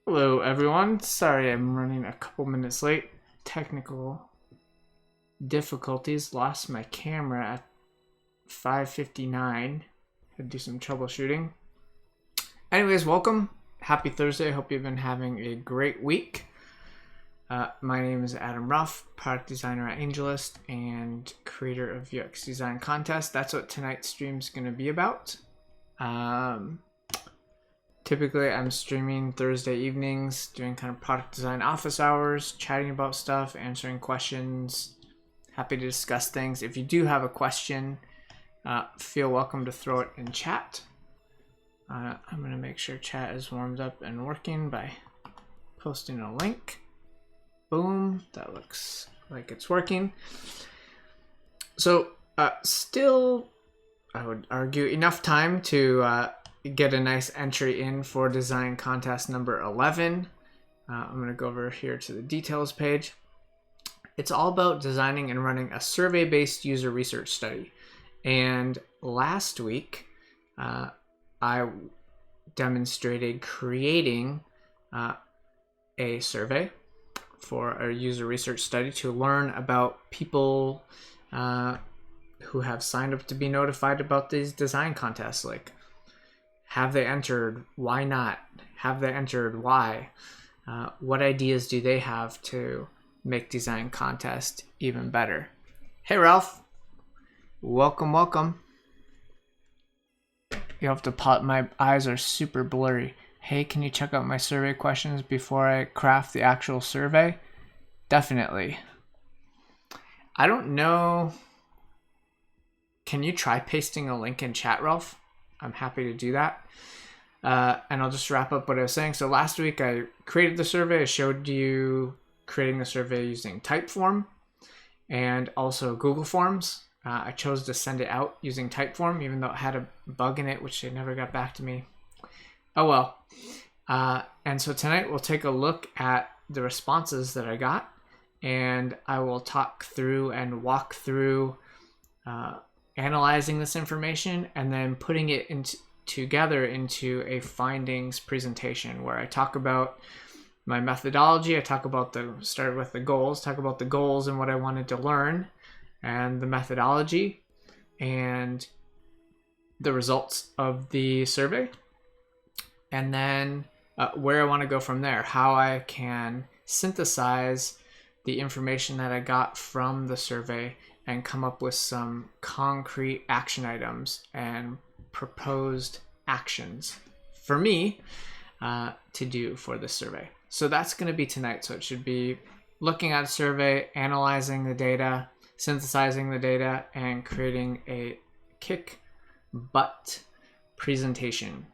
Hello, everyone. Sorry I'm running a couple minutes late. Technical difficulties. Lost my camera at 5:59. Had to do some troubleshooting. Anyways, welcome. Happy Thursday. Hope you've been having a great week. My name is Adam Ruff, product designer at AngelList and creator of UX Design Contest. That's what tonight's stream is going to be about. Typically, I'm streaming Thursday evenings, doing kind of product design office hours, chatting about stuff, answering questions. Happy to discuss things. If you do have a question, feel welcome to throw it in chat. I'm going to make sure chat is warmed up and working by posting a link. Boom. That looks like it's working. So, still, I would argue, enough time to get a nice entry in for design contest number 11. I'm going to go over here to the details page. It's all about designing and running a survey-based user research study. And last week, I demonstrated creating a survey for a user research study to learn about people who have signed up to be notified about these design contests. Like, have they entered? Why not? Have they entered? Why? What ideas do they have to make design contest even better? Hey, Ralph. Welcome, welcome. You have to pop. My eyes are super blurry. Hey, can you check out my survey questions before I craft the actual survey? Definitely. I don't know. Can you try pasting a link in chat, Ralph? I'm happy to do that. And I'll just wrap up what I was saying. So last week I created the survey. I showed you creating the survey using Typeform and also Google Forms. I chose to send it out using Typeform, even though it had a bug in it, which they never got back to me. Oh well. And so tonight we'll take a look at the responses that I got, and I will talk through and walk through analyzing this information and then putting it together into a findings presentation where I talk about my methodology. I talk about start with the goals, talk about the goals and what I wanted to learn, and the methodology and the results of the survey, and then where I want to go from there, how I can synthesize the information that I got from the survey and come up with some concrete action items and proposed actions for me to do for this survey. So that's going to be tonight. So it should be looking at a survey, analyzing the data, synthesizing the data, and creating a kick butt presentation.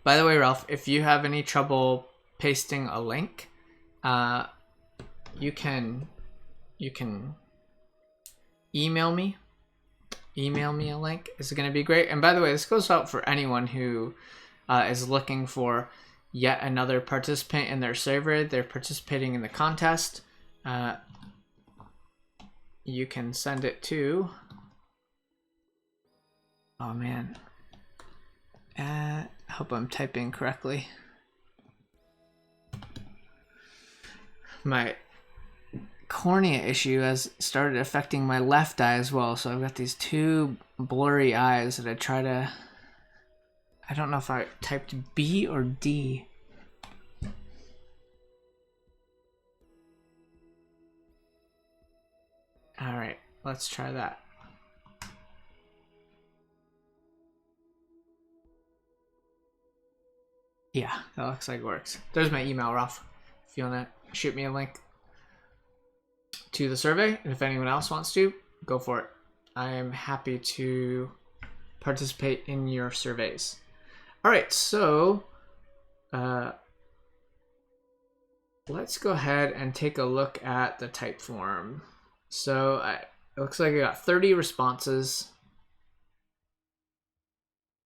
By the way, Ralph, if you have any trouble pasting a link, you can email me a link. It's going to be great. And by the way, this goes out for anyone who is looking for yet another participant in their survey. They're participating in the contest. You can send it to, oh man, I hope I'm typing correctly. My cornea issue has started affecting my left eye as well, so I've got these two blurry eyes that I don't know if I typed B or D. All right, let's try that. Yeah, that looks like it works. There's my email, Ralph. If you want to shoot me a link to the survey, and if anyone else wants to, go for it. I am happy to participate in your surveys. All right, so let's go ahead and take a look at the Typeform. So it looks like I got 30 responses.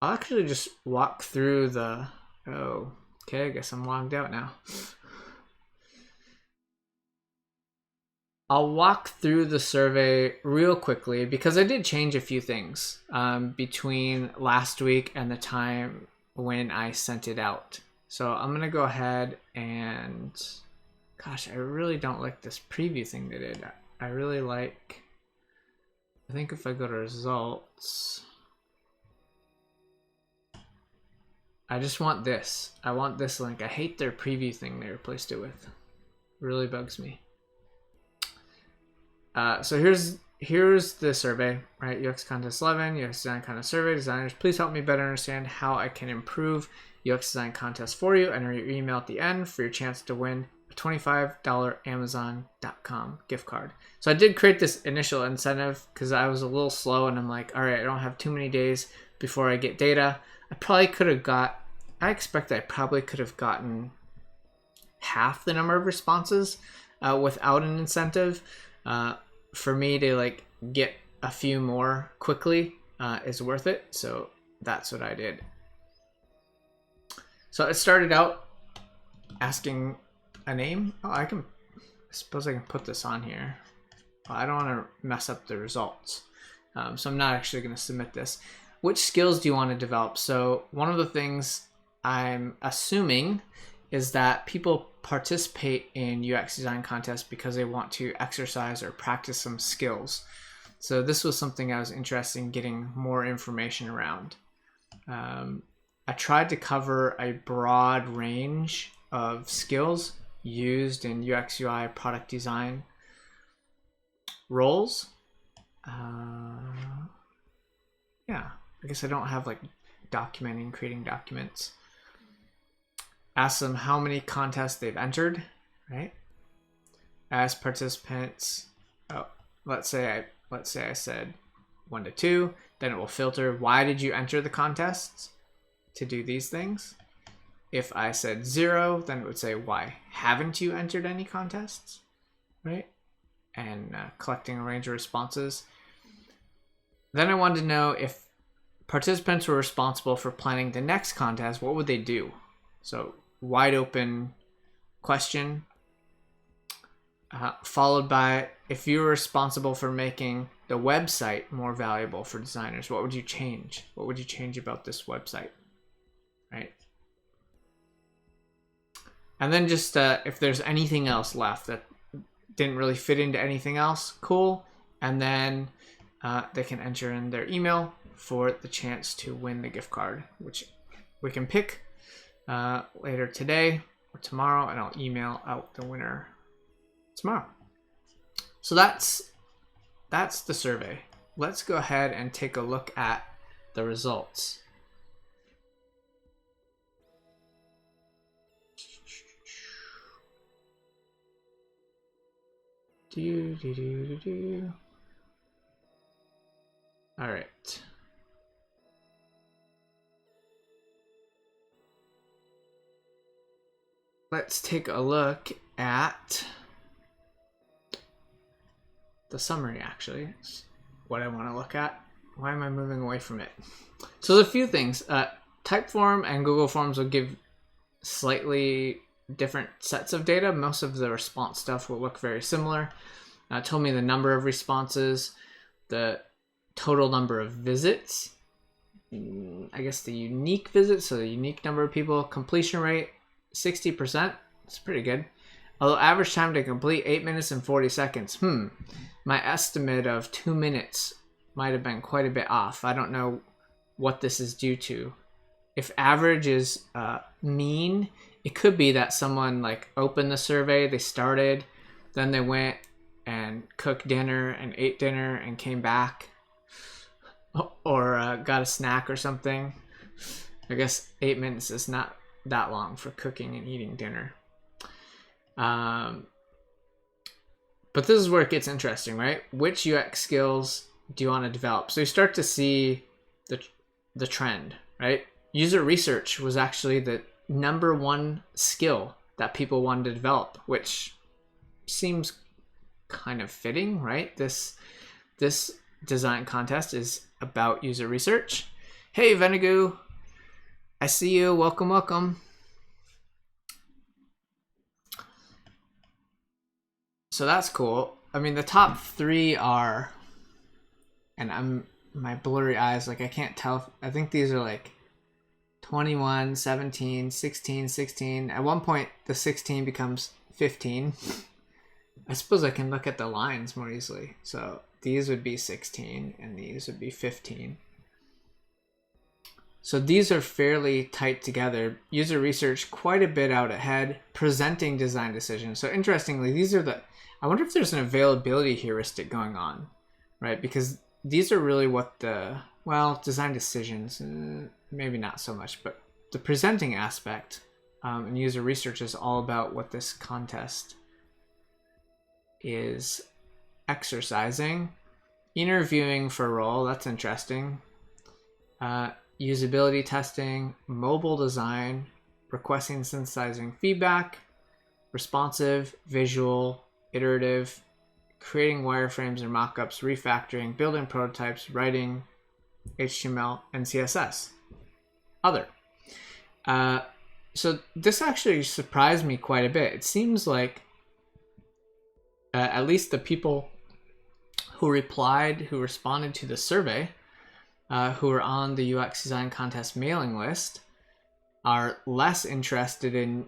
I'll actually just walk through the, oh, okay, I guess I'm logged out now. I'll walk through the survey real quickly because I did change a few things between last week and the time when I sent it out. So I'm going to go ahead and, gosh, I really don't like this preview thing they did. I really like, I think if I go to results, I just want this. I want this link. I hate their preview thing they replaced it with. It really bugs me. So here's the survey, right? UX Contest 11, UX Design Contest Survey. Designers, please help me better understand how I can improve UX Design Contest for you. Enter your email at the end for your chance to win a $25 Amazon.com gift card. So I did create this initial incentive because I was a little slow and I'm like, all right, I don't have too many days before I get data. I expect I probably could have gotten half the number of responses without an incentive. For me to like get a few more quickly is worth it. So that's what I did. So it started out asking a name. Oh, I suppose I can put this on here. I don't want to mess up the results. So I'm not actually going to submit this. Which skills do you want to develop? So one of the things I'm assuming is that people participate in UX design contests because they want to exercise or practice some skills. So this was something I was interested in getting more information around. I tried to cover a broad range of skills used in UX UI product design roles. Yeah, I guess I don't have like documenting, creating documents. Ask them how many contests they've entered, right? As participants, let's say I said 1 to 2, then it will filter why did you enter the contests to do these things. If I said 0, then it would say why haven't you entered any contests, right? And collecting a range of responses. Then I wanted to know if participants were responsible for planning the next contest, what would they do? So wide open question, followed by if you were responsible for making the website more valuable for designers, what would you change? What would you change about this website, right? And then just if there's anything else left that didn't really fit into anything else, cool. And then they can enter in their email for the chance to win the gift card, which we can pick later today or tomorrow, and I'll email out the winner tomorrow. So that's the survey. Let's go ahead and take a look at the results. All right. Let's take a look at the summary, actually. It's what I want to look at. Why am I moving away from it? So there's a few things. Typeform and Google Forms will give slightly different sets of data. Most of the response stuff will look very similar. It told me the number of responses, the total number of visits, I guess the unique visits, so the unique number of people, completion rate, 60%. It's pretty good. Although average time to complete 8 minutes and 40 seconds. My estimate of 2 minutes might have been quite a bit off. I don't know what this is due to. If average is mean, it could be that someone like opened the survey, they started, then they went and cooked dinner and ate dinner and came back, or got a snack or something. I guess 8 minutes is not that long for cooking and eating dinner. But this is where it gets interesting, right? Which UX skills do you want to develop? So you start to see the trend, right? User research was actually the #1 skill that people wanted to develop, which seems kind of fitting, right? This design contest is about user research. Hey, Venagoo, I see you. Welcome. So that's cool. I mean, the top 3 are, and my blurry eyes, like I can't tell. I think these are like 21, 17, 16, 16. At one point, the 16 becomes 15. I suppose I can look at the lines more easily. So these would be 16 and these would be 15. So these are fairly tight together. User research quite a bit out ahead, presenting design decisions. So interestingly, these are the, I wonder if there's an availability heuristic going on, right? Because these are really what the, well, design decisions, maybe not so much, but the presenting aspect and user research is all about what this contest is exercising. Interviewing for a role, that's interesting. Usability testing, mobile design, requesting and synthesizing feedback, responsive, visual, iterative, creating wireframes and mockups, refactoring, building prototypes, writing HTML and CSS. Other. So this actually surprised me quite a bit. It seems like at least the people who responded to the survey, who are on the UX Design Contest mailing list, are less interested in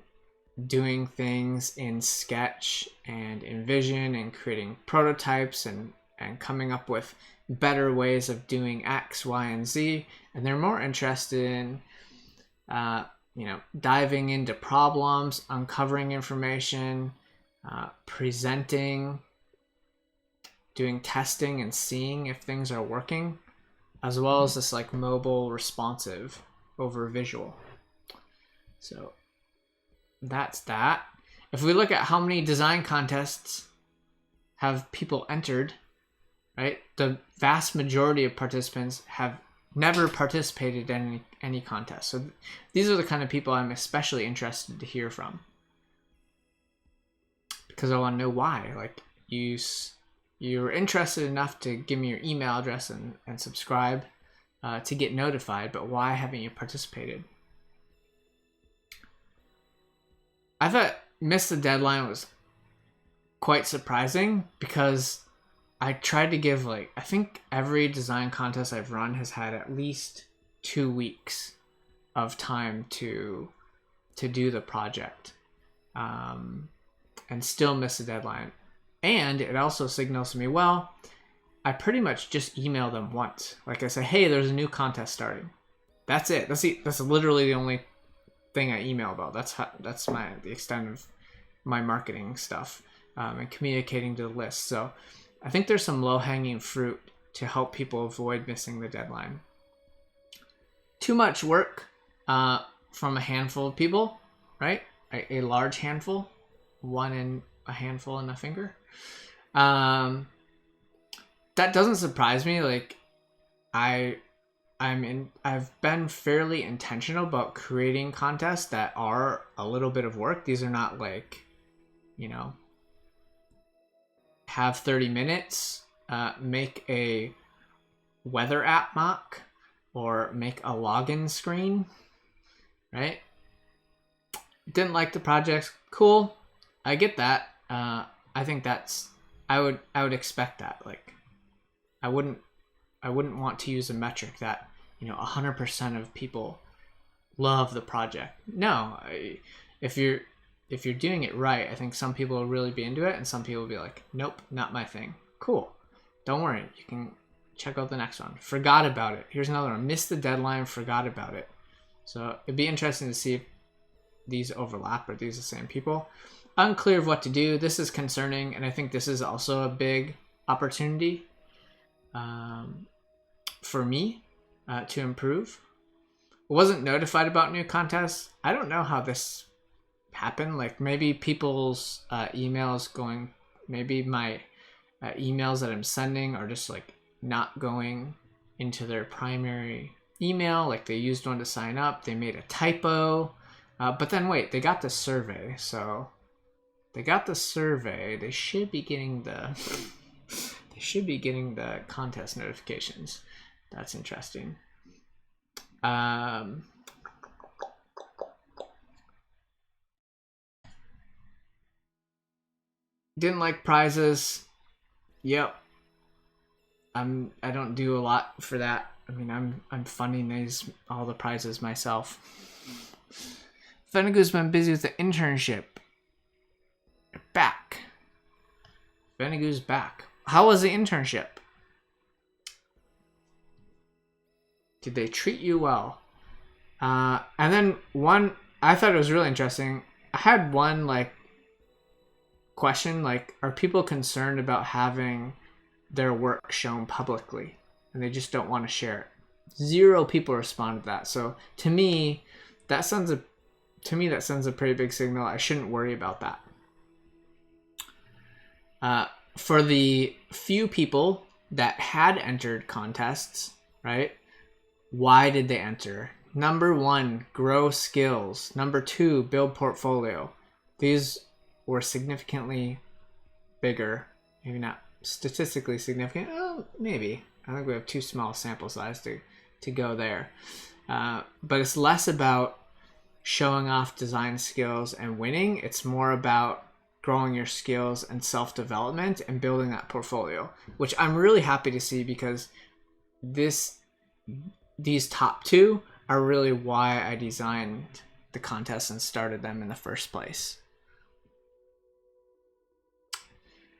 doing things in Sketch and InVision and creating prototypes and coming up with better ways of doing X, Y, and Z. And they're more interested in, diving into problems, uncovering information, presenting, doing testing and seeing if things are working, as well as this like mobile responsive over visual. So that's that. If we look at how many design contests have people entered, right? The vast majority of participants have never participated in any contest. So these are the kind of people I'm especially interested to hear from, because I want to know why. Like, you're interested enough to give me your email address and subscribe to get notified, but why haven't you participated? I thought Miss the Deadline was quite surprising, because I tried to give, like, I think every design contest I've run has had at least 2 weeks of time to do the project, and still miss the deadline. And it also signals to me, well, I pretty much just email them once. Like, I say, hey, there's a new contest starting. That's it. That's literally the only thing I email about. That's the extent of my marketing stuff and communicating to the list. So I think there's some low-hanging fruit to help people avoid missing the deadline. Too much work from a handful of people, right? A large handful, one in a handful in a finger. That doesn't surprise me. Like, I've been fairly intentional about creating contests that are a little bit of work. These are not like, have 30 minutes, make a weather app mock, or make a login screen, right? Didn't like the project. Cool. I get that. I think I would expect that. Like, I wouldn't want to use a metric that 100% of people love the project. No, if you're doing it right, I think some people will really be into it, and some people will be like, nope, not my thing. Cool. Don't worry. You can check out the next one. Forgot about it. Here's another one. Missed the deadline, forgot about it. So it'd be interesting to see if these overlap, or these are the same people. Unclear of what to do. This is concerning, and I think this is also a big opportunity for me to improve. Wasn't notified about new contests. I don't know how this happened. Like, maybe people's emails going, maybe my emails that I'm sending are just like not going into their primary email. Like, they used one to sign up, they made a typo, but then wait, they got the survey. So they got the survey. They should be getting the contest notifications. That's interesting. Didn't like prizes. Yep. I don't do a lot for that. I mean, I'm funding all the prizes myself. Venegu's been busy with the internship. You're back. Venegu's back. How was the internship? Did they treat you well? And then one, I thought it was really interesting. I had one like question, like, are people concerned about having their work shown publicly and they just don't want to share it? 0 people responded to that. So to me, that sends a pretty big signal. I shouldn't worry about that. For the few people that had entered contests, right? Why did they enter? Number 1, grow skills. Number 2, build portfolio. These were significantly bigger, maybe not statistically significant. Maybe. I think we have too small sample size to go there. But it's less about showing off design skills and winning. It's more about growing your skills and self-development and building that portfolio, which I'm really happy to see, because these top 2 are really why I designed the contest and started them in the first place.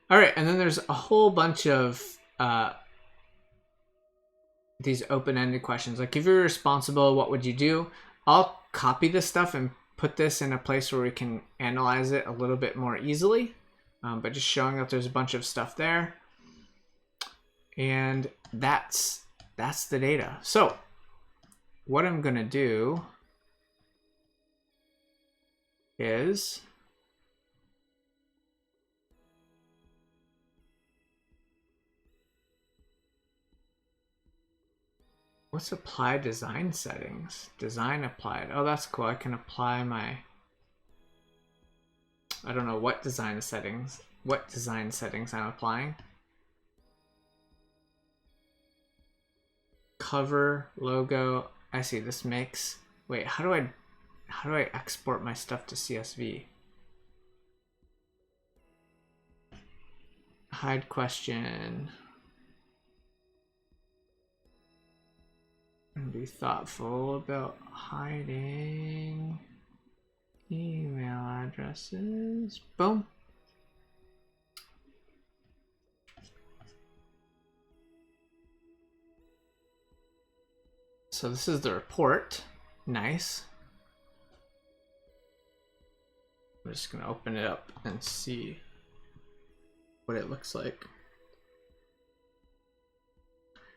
All right, and then there's a whole bunch of these open-ended questions. Like, if you're responsible, what would you do? I'll copy this stuff and put this in a place where we can analyze it a little bit more easily, but just showing that there's a bunch of stuff there. And that's the data. So what I'm gonna do is what's apply design settings? Design applied. Oh, that's cool. I can apply my, I don't know what design settings I'm applying. Cover, logo. I see. This makes, wait, how do I export my stuff to CSV? Hide question. And be thoughtful about hiding email addresses. Boom. So this is the report. Nice. I'm just gonna open it up and see what it looks like.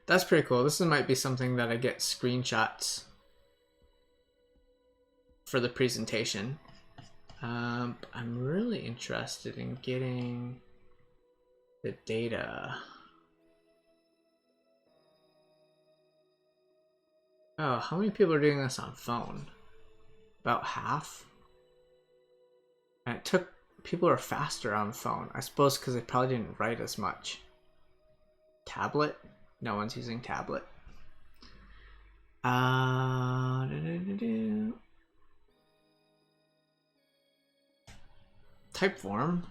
That's pretty cool. This might be something that I get screenshots for the presentation. I'm really interested in getting the data. Oh, how many people are doing this on phone? About half. And it took, people are faster on phone. I suppose because they probably didn't write as much. Tablet? No one's using tablet. Typeform.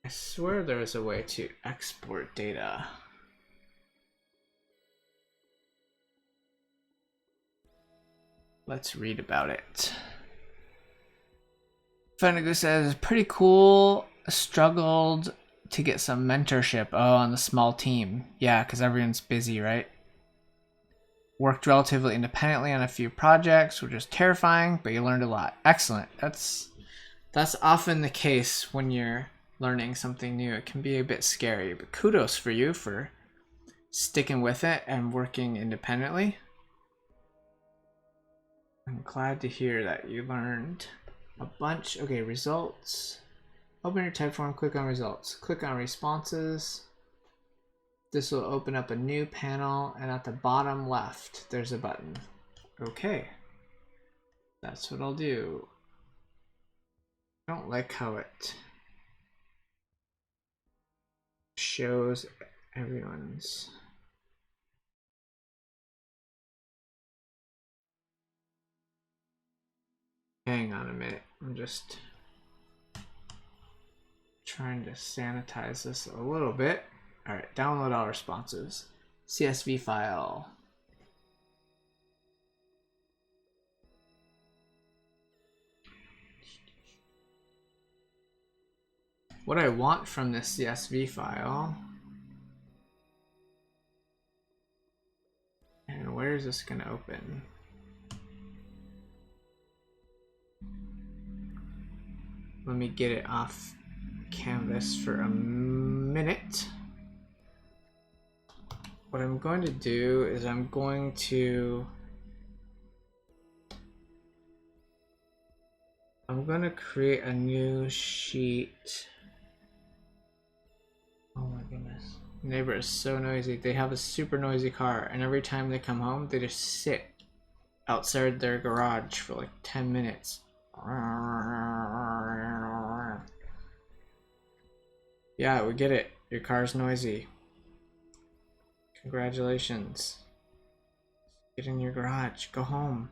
I swear there is a way to export data. Let's read about it. Fenigu says, pretty cool. Struggled to get some mentorship. Oh, on the small team. Yeah, because everyone's busy, right? Worked relatively independently on a few projects, which was terrifying, but you learned a lot. Excellent. That's often the case when you're learning something new. It can be a bit scary, but kudos for you for sticking with it and working independently. I'm glad to hear that you learned a bunch. Okay, results. Open your Typeform, click on results. Click on responses. This will open up a new panel, and at the bottom left, there's a button. Okay. That's what I'll do. I don't like how it shows everyone's. Hang on a minute. I'm just trying to sanitize this a little bit. All right, download all responses. CSV file. What I want from this CSV file, and where is this going to open? Let me get it off canvas for a minute. What I'm going to do is I'm going to create a new sheet. Oh my goodness. Neighbor is so noisy. They have a super noisy car, and every time they come home, they just sit outside their garage for like 10 minutes. Yeah, we get it. Your car's noisy. Congratulations. Get in your garage. Go home.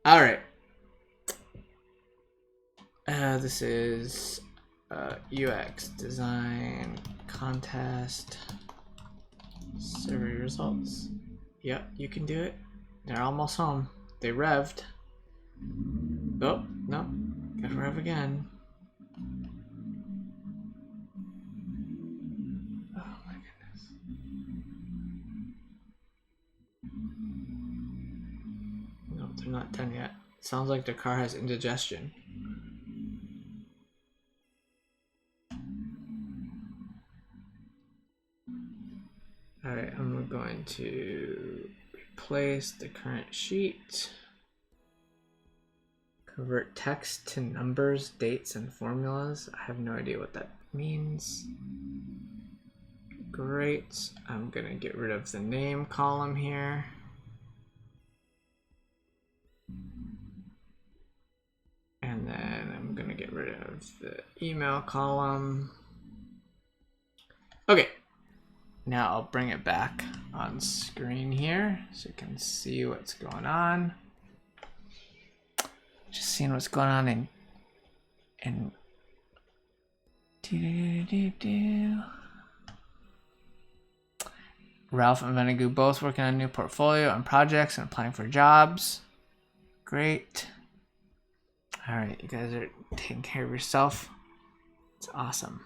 All right. This is UX design contest survey results. Yep, you can do it. They're almost home. They revved. Oh, no. Gotta rev again. Oh my goodness. No, they're not done yet. Sounds like the car has indigestion. Alright, I'm going to replace the current sheet. Convert text to numbers, dates, and formulas. I have no idea what that means. Great. I'm going to get rid of the name column here. And then I'm going to get rid of the email column. Okay. Now I'll bring it back on screen here so you can see what's going on. Just seeing what's going on in Ralph and Venagu both working on a new portfolio and projects and applying for jobs. Great. All right, you guys are taking care of yourself. It's awesome.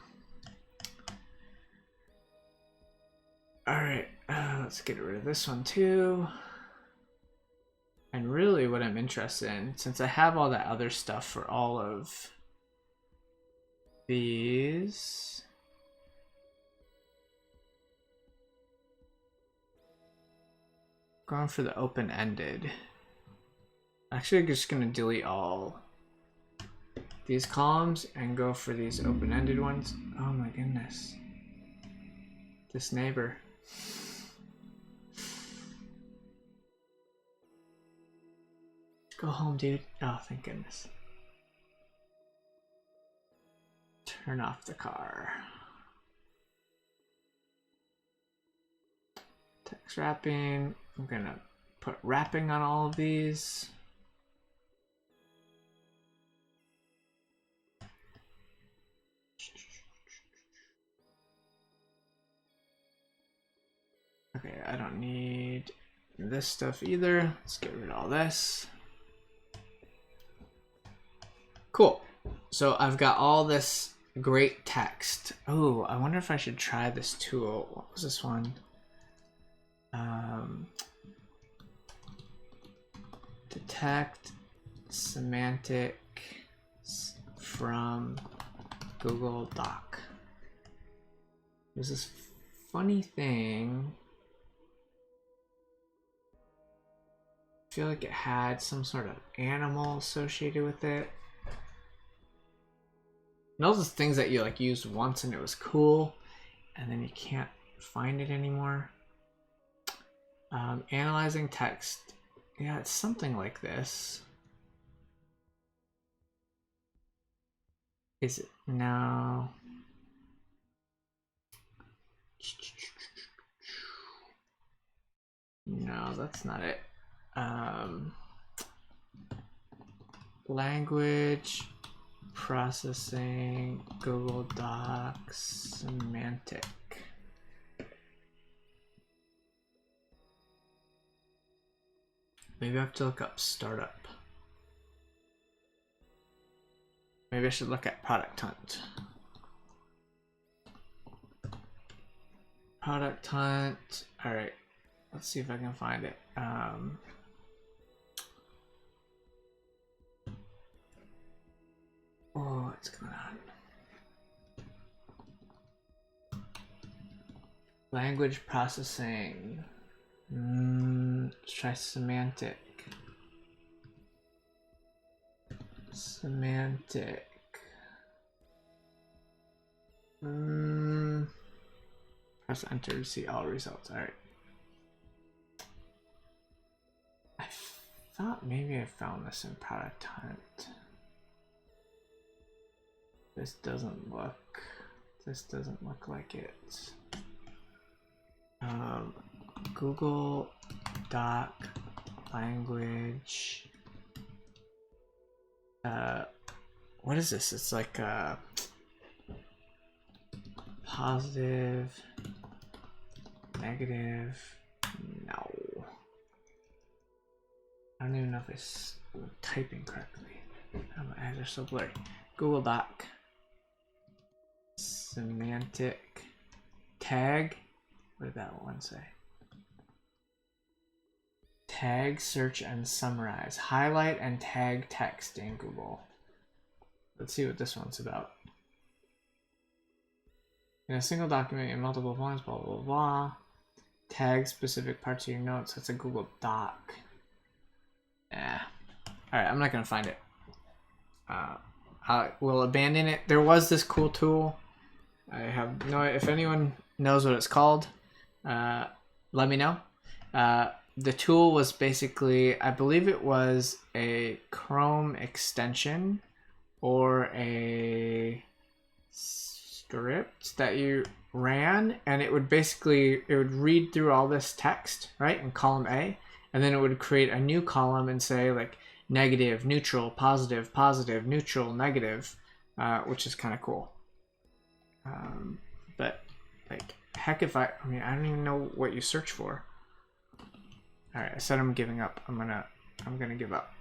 All right, let's get rid of this one too. And really what I'm interested in, since I have all that other stuff for all of these, going for the open-ended. Actually, I'm just gonna delete all these columns and go for these open-ended ones. Oh my goodness. This neighbor. Go home, dude. Oh, thank goodness. Turn off the car. Text wrapping. I'm gonna put wrapping on all of these. Okay, I don't need this stuff either. Let's get rid of all this. Cool. So I've got all this great text. Oh, I wonder if I should try this tool. What was this one? Detect semantics from Google Doc. There's this funny thing. I feel like it had some sort of animal associated with it. And all those things that you like used once and it was cool, and then you can't find it anymore. Analyzing text. Yeah, it's something like this. Is it? No. No, that's not it. Language processing, Google Docs, semantic. Maybe I have to look up startup. Maybe I should look at product hunt. Product hunt. All right, let's see if I can find it. Oh, what's going on? Language processing. Let's try semantic. Semantic. Press enter to see all results. All right. I thought maybe I found this in product hunt. This doesn't look like it. Google Doc language. What is this? It's like positive, negative. No. I don't even know if it's typing correctly. My eyes are so blurry. Google Doc. Semantic. Tag. What did that one say? Tag, search, and summarize. Highlight and tag text in Google. Let's see what this one's about. In a single document in multiple points, blah, blah, blah. Tag specific parts of your notes. That's a Google Doc. Yeah. All right, I'm not going to find it. I will abandon it. There was this cool tool. I have no, if anyone knows what it's called, let me know. The tool was basically, I believe it was a Chrome extension or a script that you ran, and it would basically, it would read through all this text, right, in column A, and then it would create a new column and say like negative, neutral, positive, positive, neutral, negative, which is kind of cool. But like, heck, if I mean, I don't even know what you search for. All right, I said I'm giving up. I'm gonna give up.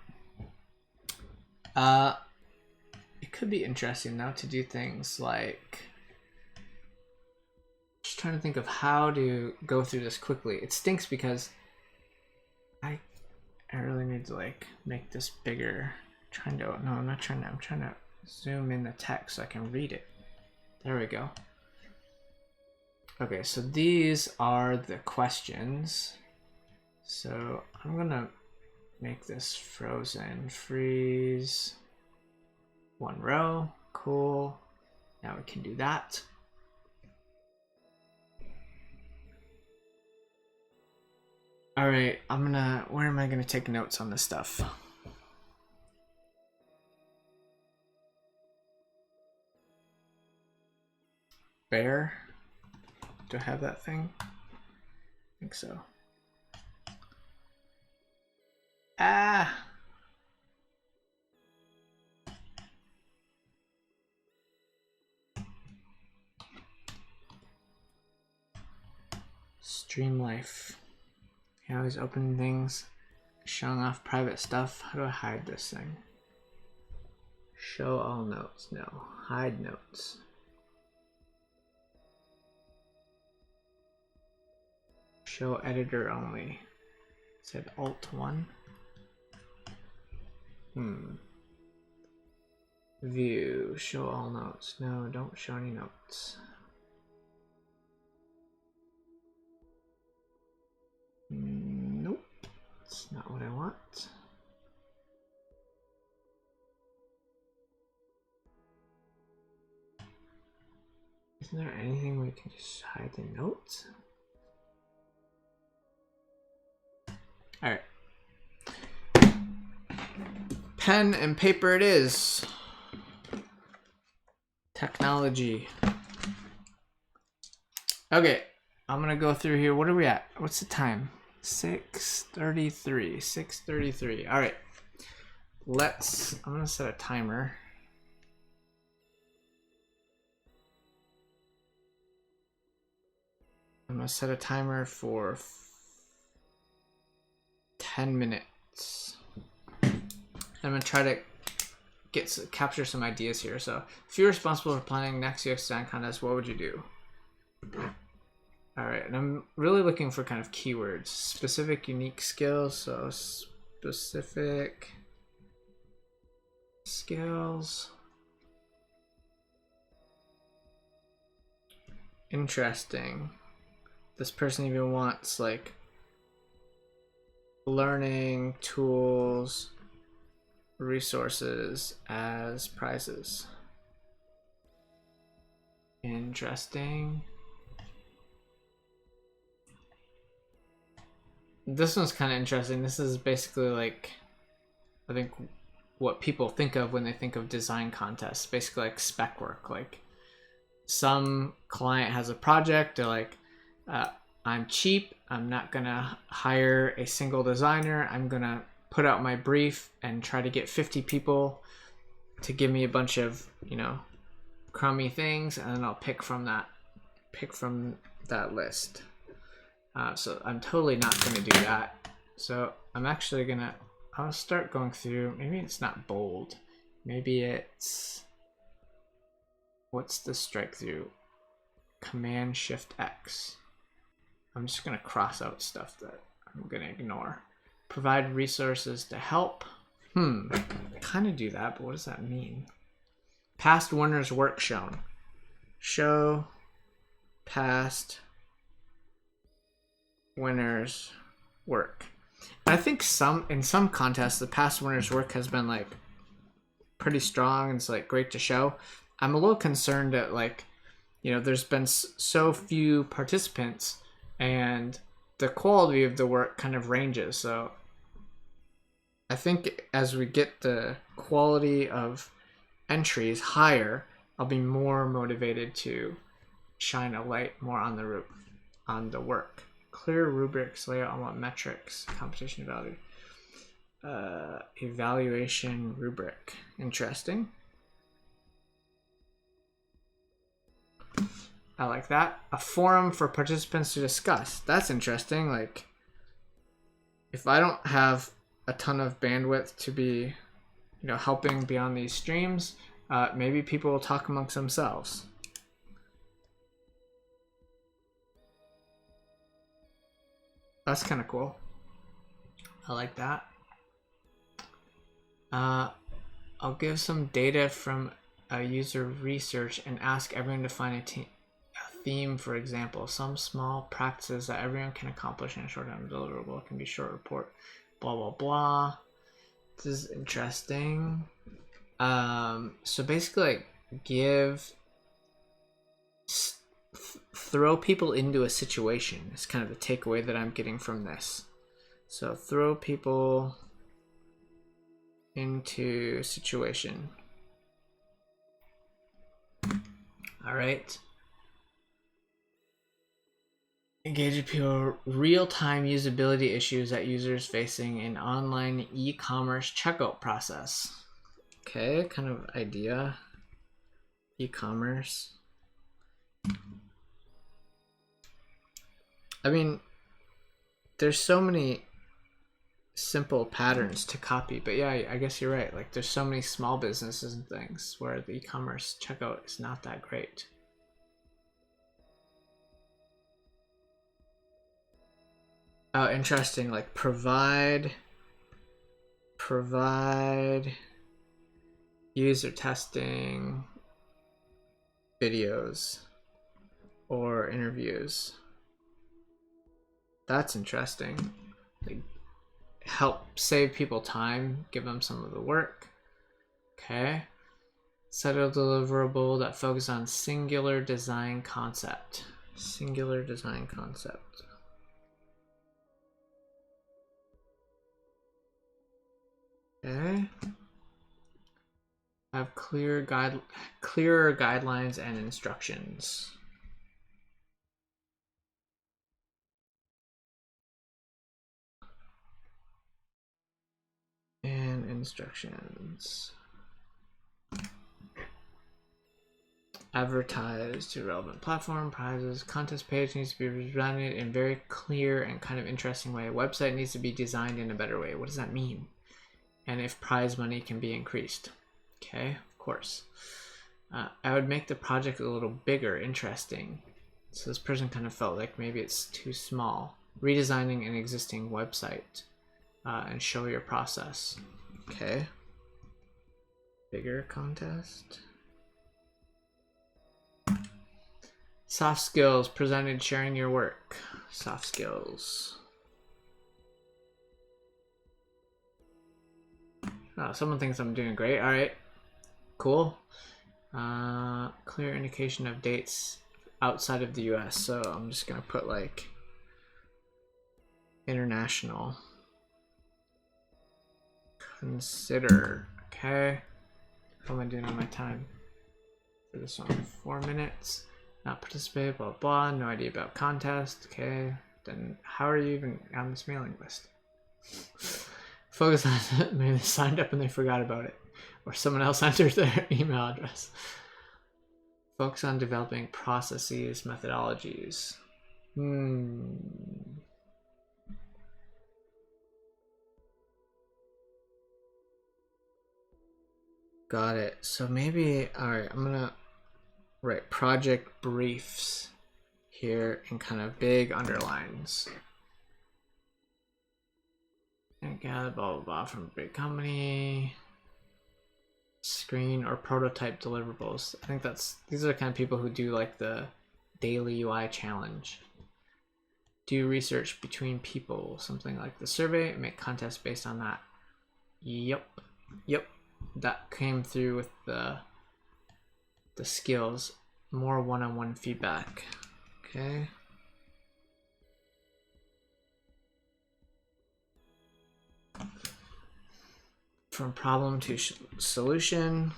It could be interesting though to do things like, just trying to think of how to go through this quickly. It stinks because I really need to like make this bigger. I'm trying to zoom in the text so I can read it. There we go. Okay, so these are the questions. So I'm gonna make this frozen, freeze, one row, cool. Now we can do that. All right, where am I gonna take notes on this stuff? Bear? Do I have that thing? I think so. Ah! Stream life. You always opening things, showing off private stuff. How do I hide this thing? Show all notes. No. Hide notes. Show editor only. It said Alt 1. View. Show all notes. No, don't show any notes. Nope. That's not what I want. Isn't there anything we can just hide the notes? All right. Pen and paper it is. Technology. Okay, I'm gonna go through here. What are we at? What's the time? 6:33. 6:33. All right. I'm gonna set a timer. I'm gonna set a timer for 10 minutes. I'm gonna try to capture some ideas here. So if you're responsible for planning next UX design contest, what would you do? All right, and I'm really looking for kind of keywords, specific, unique skills. So specific skills. Interesting. This person even wants like learning tools, resources as prizes. Interesting. This one's kind of interesting. This is basically like, I think, what people think of when they think of design contests. Basically like spec work. Like some client has a project, they're like, I'm cheap, I'm not gonna hire a single designer, I'm gonna put out my brief and try to get 50 people to give me a bunch of, you know, crummy things, and then I'll pick from that list. So I'm totally not gonna do that. So I'm actually I'll start going through, maybe it's not bold, maybe it's, what's the strike through? Command Shift X. I'm just gonna cross out stuff that I'm gonna ignore. Provide resources to help. Kind of do that, but what does that mean? Past winners' work shown. Show past winners' work. I think in some contests, the past winners' work has been like pretty strong and it's like great to show. I'm a little concerned that, like, you know, there's been so few participants and the quality of the work kind of ranges. So I think as we get the quality of entries higher, I'll be more motivated to shine a light more on the work. Clear rubrics, layout on what metrics, competition value, evaluation rubric. Interesting. I like that. A forum for participants to discuss. That's interesting. Like, if I don't have a ton of bandwidth to be, you know, helping beyond these streams, maybe people will talk amongst themselves. That's kind of cool. I like that. I'll give some data from a user research and ask everyone to find a theme, for example. Some small practices that everyone can accomplish in a short-term deliverable. It can be short report, blah, blah, blah. This is interesting. So basically, like, throw people into a situation is kind of the takeaway that I'm getting from this. So throw people into situation. All right. Engage with people real-time usability issues that users facing an online e-commerce checkout process. Okay, kind of idea. E-commerce. I mean, there's so many simple patterns to copy, but yeah, I guess you're right. Like, there's so many small businesses and things where the e-commerce checkout is not that great. Oh, interesting. Like, provide user testing videos or interviews. That's interesting. Like, help save people time, give them some of the work. Okay. Set a deliverable that focuses on singular design concept. Singular design concept. Okay. Have clearer guidelines and instructions. And instructions. Advertise to relevant platform, prizes, contest page needs to be presented in very clear and kind of interesting way. Website needs to be designed in a better way. What does that mean? And if prize money can be increased. Okay, of course. I would make the project a little bigger, interesting. So this person kind of felt like maybe it's too small. Redesigning an existing website and show your process. Okay. Bigger contest. Soft skills presented, sharing your work. Soft skills. Oh, someone thinks I'm doing great. All right, cool. Clear indication of dates outside of the US. So I'm just gonna put like international. Consider. Okay. How am I doing on my time? For this one, 4 minutes. Not participate, blah, blah, no idea about contest. Okay, then how are you even on this mailing list? Focus on it. Maybe they signed up and they forgot about it. Or someone else entered their email address. Focus on developing processes, methodologies. Got it. So maybe, all right, I'm gonna write project briefs here in kind of big underlines. And gather blah, blah, blah from a big company. Screen or prototype deliverables. I think these are the kind of people who do like the daily UI challenge. Do research between people, something like the survey, and make contests based on that. Yep. That came through with the skills. More one-on-one feedback. Okay. From problem to solution.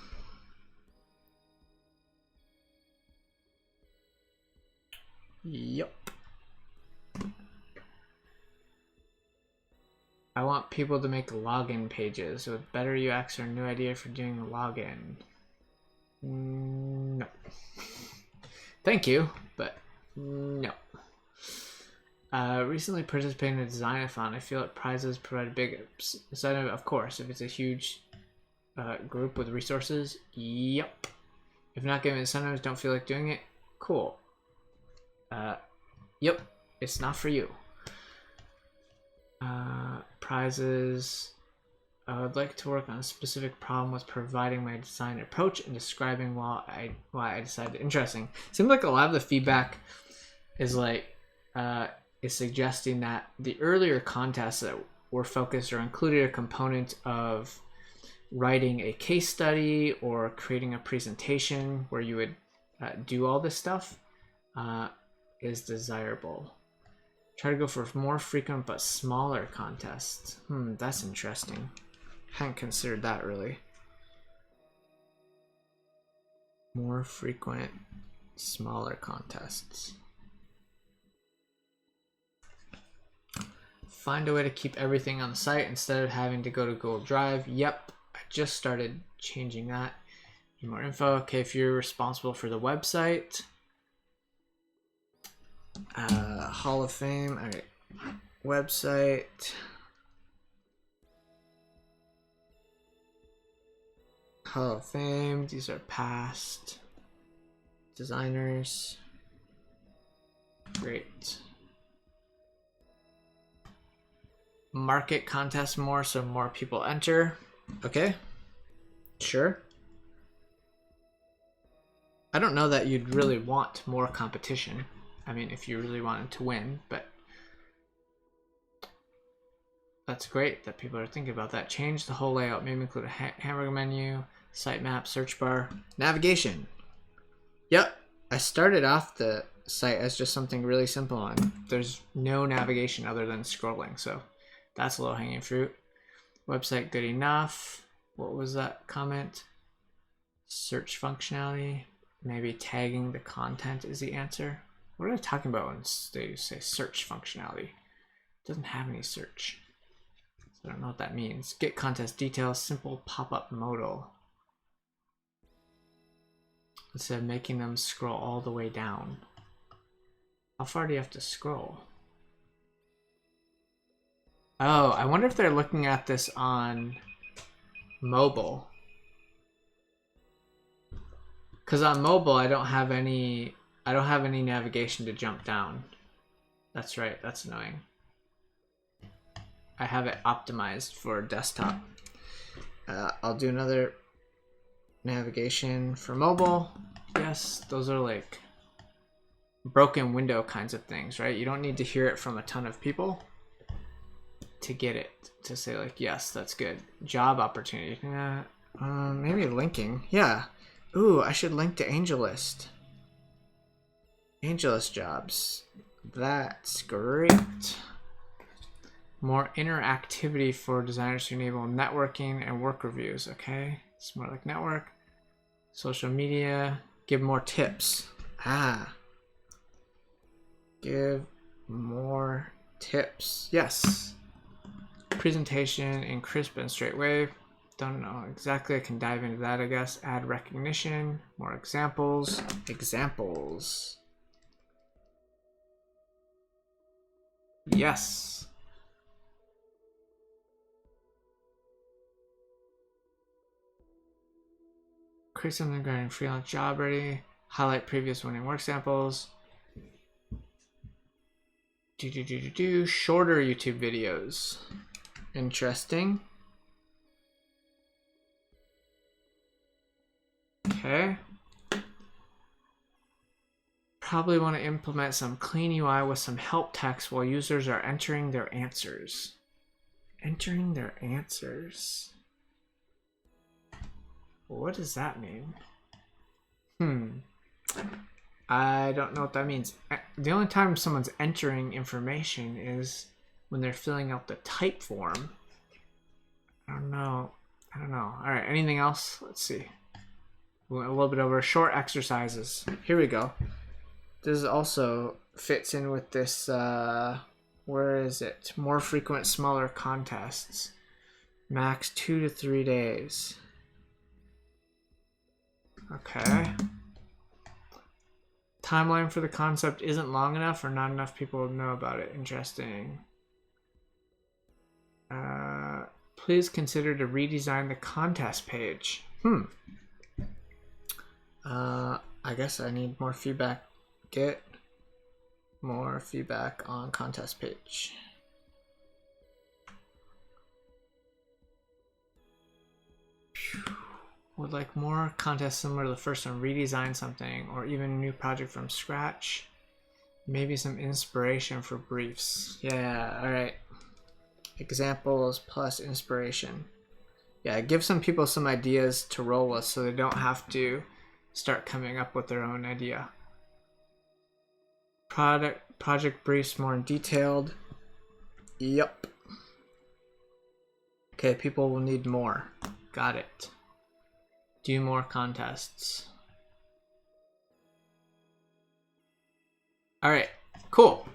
Yep. I want people to make login pages with better UX or new idea for doing login. No. Thank you, but no. Recently participated in a design-a-thon. I feel like prizes provide a big incentive. Of course, if it's a huge group with resources, yep. If not given incentives, don't feel like doing it, cool. Yep, it's not for you. Prizes. I would like to work on a specific problem with providing my design approach and describing why I decided. Interesting. Seems like a lot of the feedback is like is suggesting that the earlier contests that were focused or included a component of writing a case study or creating a presentation where you would do all this stuff is desirable. Try to go for more frequent but smaller contests. That's interesting. Hadn't considered that really. More frequent, smaller contests. Find a way to keep everything on the site instead of having to go to Google Drive. Yep, I just started changing that. Need more info. Okay, if you're responsible for the website. Hall of Fame. All right. Website. Hall of Fame. These are past designers. Great. Market contest more so more people enter. Okay. Sure. I don't know that you'd really want more competition. I mean, if you really wanted to win, but that's great that people are thinking about that. Change the whole layout. Maybe include a hamburger menu, sitemap, search bar, navigation. Yep. I started off the site as just something really simple and there's no navigation other than scrolling. So that's low hanging fruit. Website good enough. What was that comment? Search functionality. Maybe tagging the content is the answer. What are they talking about when they say search functionality? It doesn't have any search. So I don't know what that means. Get contest details, simple pop-up modal. instead of making them scroll all the way down. How far do you have to scroll? Oh, I wonder if they're looking at this on mobile. Because on mobile, I don't have any navigation to jump down. That's right, that's annoying. I have it optimized for desktop. I'll do another navigation for mobile. Yes, those are like broken window kinds of things, right? You don't need to hear it from a ton of people to get it to say like, yes, that's good. Job opportunity. Maybe linking. Yeah. Ooh, I should link to AngelList. AngelList jobs. That's great. More interactivity for designers to enable networking and work reviews. Okay, it's more like network. Social media. Give more tips. Give more tips. Yes. Presentation in crisp and straight way. Don't know exactly. I can dive into that, I guess. Add recognition. More examples. Examples. Yes. Create something regarding freelance job ready. Highlight previous winning work samples. Shorter YouTube videos. Interesting. Okay. Probably want to implement some clean UI with some help text while users are entering their answers. Entering their answers. What does that mean? I don't know what that means. The only time someone's entering information is when they're filling out the type form. I don't know. All right, anything else? Let's see. We went a little bit over short exercises. Here we go. This also fits in with this, where is it? More frequent, smaller contests. Max 2 to 3 days. Okay. Timeline for the concept isn't long enough or not enough people know about it. Interesting. Please consider to redesign the contest page. I guess I need more feedback. Get more feedback on contest page. Would like more contests similar to the first one. Redesign something or even a new project from scratch. Maybe some inspiration for briefs. Yeah, all right. Examples plus inspiration. Yeah, give some people some ideas to roll with so they don't have to start coming up with their own idea. Project briefs more detailed. Yep. Okay, people will need more. Got it. Do more contests. All right, cool.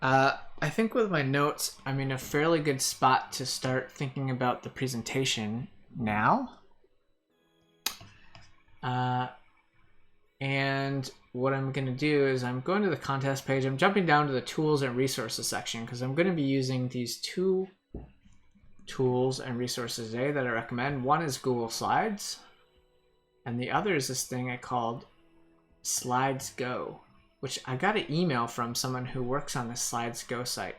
I think with my notes, I'm in a fairly good spot to start thinking about the presentation now. And what I'm going to do is I'm going to the contest page. I'm jumping down to the tools and resources section because I'm going to be using these two tools and resources today that I recommend. One is Google Slides, and the other is this thing I called Slides Go, which I got an email from someone who works on the Slides Go site.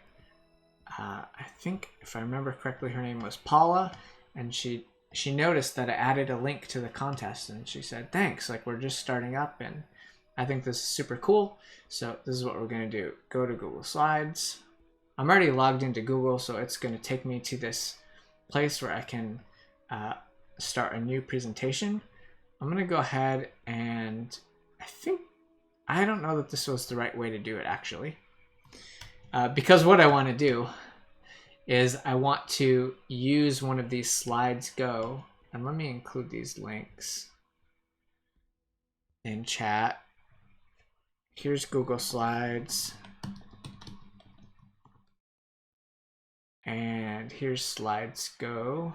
I think, if I remember correctly, her name was Paula, and she noticed that I added a link to the contest, and she said, thanks, like we're just starting up, and I think this is super cool. So this is what we're going to do. Go to Google Slides. I'm already logged into Google, so it's going to take me to this place where I can start a new presentation. I'm going to go ahead and I don't know that this was the right way to do it, actually. Because what I want to do is I want to use one of these Slides Go, and let me include these links in chat. Here's Google Slides, and here's Slides Go.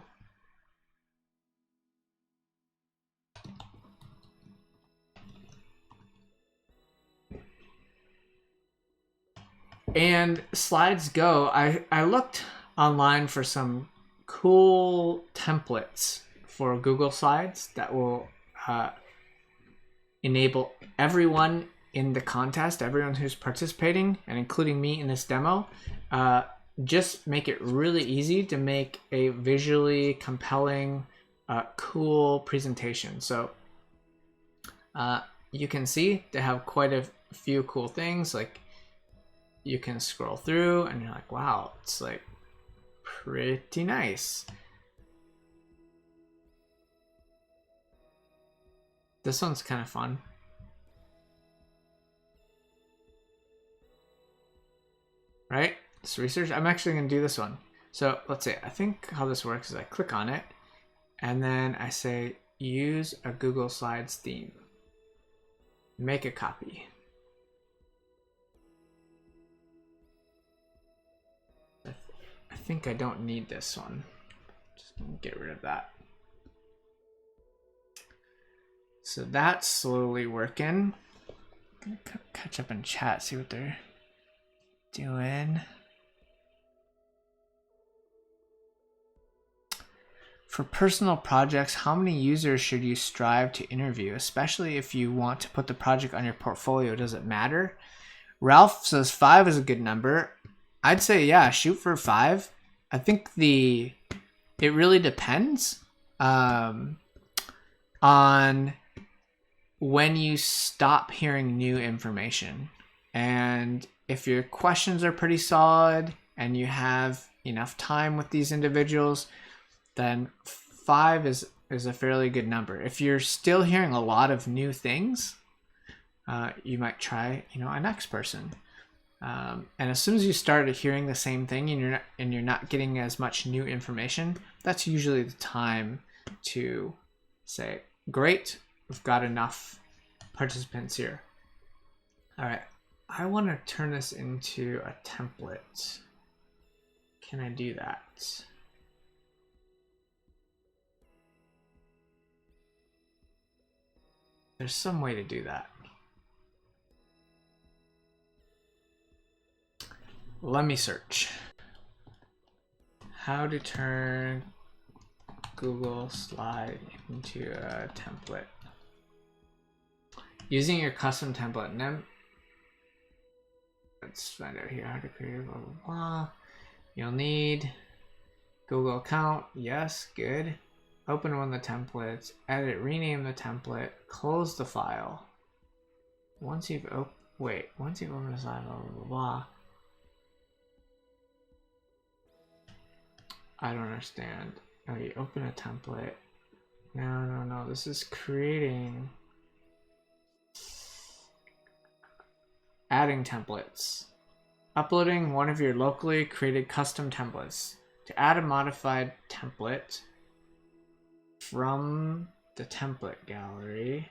And slides go. I looked online for some cool templates for Google Slides that will enable everyone in the contest, everyone who's participating, and including me in this demo, just make it really easy to make a visually compelling, cool presentation. So you can see they have quite a few cool things. Like you can scroll through and you're like, wow, it's like pretty nice. This one's kind of fun. Right? This research. I'm actually going to do this one. So let's say, I think how this works is I click on it and then I say, use a Google Slides theme. Make a copy. I think I don't need this one. Just gonna get rid of that. So that's slowly working. I'm gonna catch up in chat, see what they're doing. For personal projects, how many users should you strive to interview, especially if you want to put the project on your portfolio? Does it matter? Ralph says 5 is a good number. I'd say, yeah, shoot for 5. I think it really depends on when you stop hearing new information. And if your questions are pretty solid and you have enough time with these individuals, then 5 is a fairly good number. If you're still hearing a lot of new things, you might try, a next person. And as soon as you start hearing the same thing and you're not getting as much new information, that's usually the time to say, great, we've got enough participants here. All right, I want to turn this into a template. Can I do that? There's some way to do that. Let me search. How to turn Google Slide into a template. Using your custom template. And then let's find out here how to create blah blah blah. You'll need Google account. Yes, good. Open one of the templates. Edit, rename the template. Close the file. Once you've opened the slide, blah blah blah blah. I don't understand. Oh, you open a template. No. This is creating. Adding templates. Uploading one of your locally created custom templates. To add a modified template from the template gallery.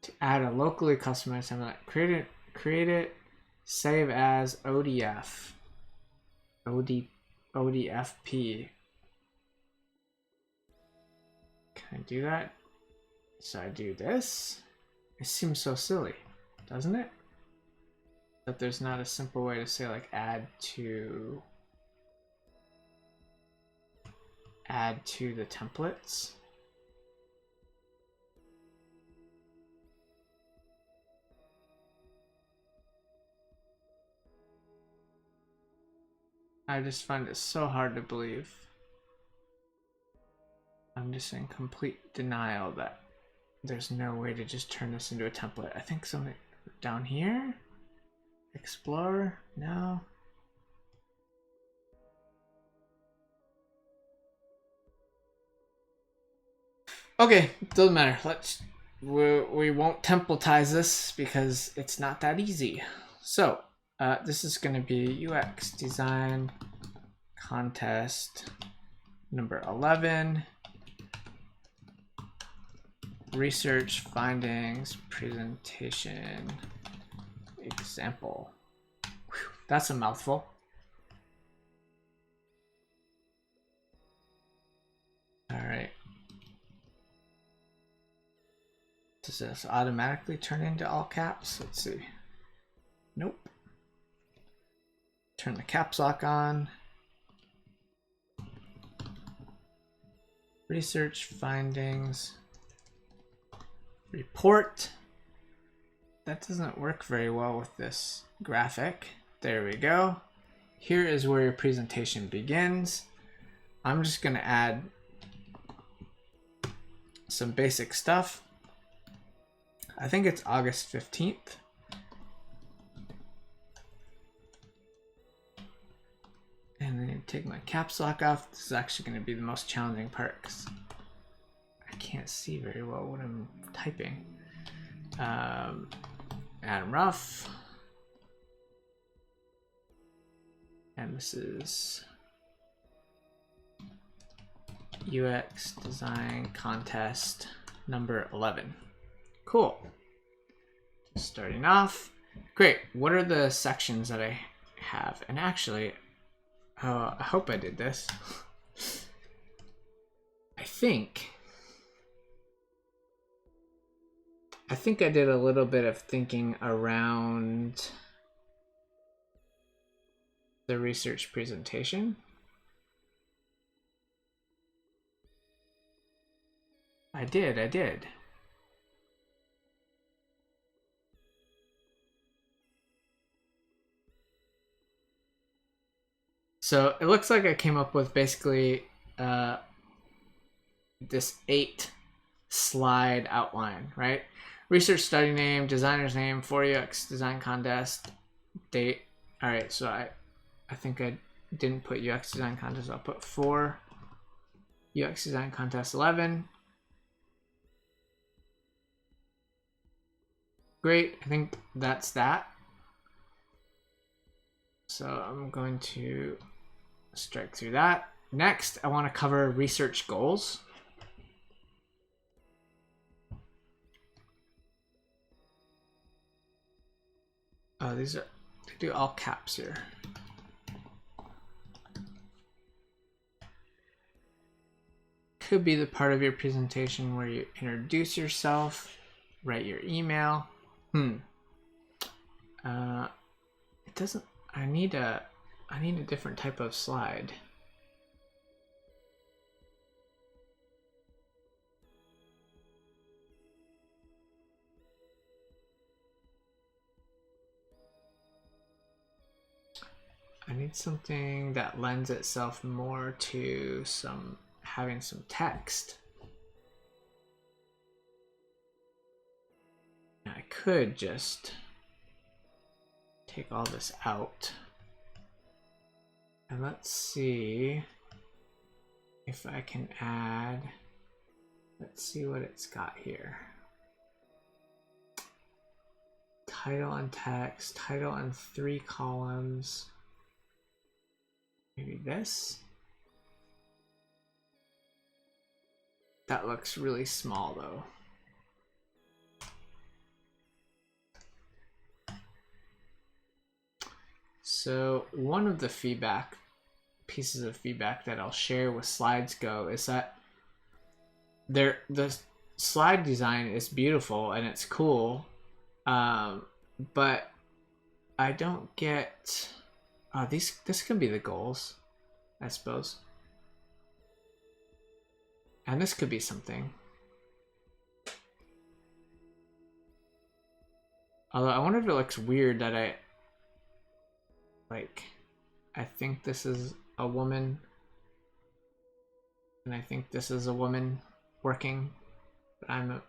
To add a locally customized template, create it, save as ODF, ODFP. Can I do that? So I do this. It seems so silly, doesn't it? That there's not a simple way to say like add to the templates. I just find it so hard to believe. I'm just in complete denial that there's no way to just turn this into a template. I think something down here? Explore? No. Okay, doesn't matter. We won't templatize this because it's not that easy. So this is going to be UX design contest number 11. Research findings presentation example. Whew, that's a mouthful. Does this automatically turn into all caps? Let's see. Nope. Turn the caps lock on. Research findings. Report. That doesn't work very well with this graphic. There we go. Here is where your presentation begins. I'm just going to add some basic stuff. I think it's August 15th. And then take my caps lock off. This is actually going to be the most challenging part because I can't see very well what I'm typing. Adam Ruff. And this is UX Design Contest number 11. Cool. Just starting off. Great. What are the sections that I have? And actually, I hope I did this. I think I did a little bit of thinking around the research presentation. I did. So it looks like I came up with basically this 8 slide outline, right? Research study name, designer's name, for UX design contest, date. All right, so I think I didn't put UX design contest. I'll put for UX design contest 11. Great, I think that's that. So I'm going to strike through that. Next, I want to cover research goals. Oh, they do all caps here. Could be the part of your presentation where you introduce yourself, write your email. It doesn't. I need a different type of slide. I need something that lends itself more to having some text. I could just take all this out. And let's see if I can add, let's see what it's got here. Title and text, title and 3 columns. Maybe this. That looks really small though. So one of the pieces of feedback that I'll share with SlidesGo is that the slide design is beautiful and it's cool, but I don't get this can be the goals, I suppose, and this could be something. Although I wonder if it looks weird that I think this is a woman, and I think this is a woman working, but I'm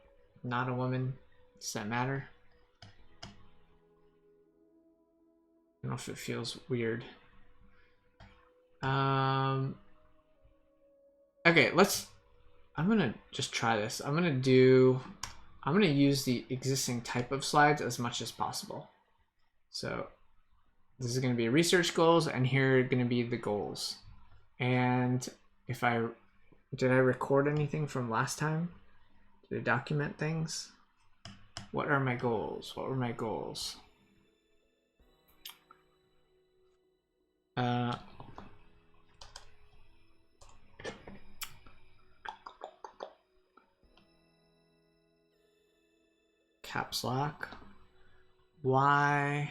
not a woman. Does that matter? I don't know if it feels weird. Okay, I'm gonna just try this. I'm gonna use the existing type of slides as much as possible. So this is going to be research goals, and here are going to be the goals. And did I record anything from last time? Did I document things? What are my goals? What were my goals? caps lock. Y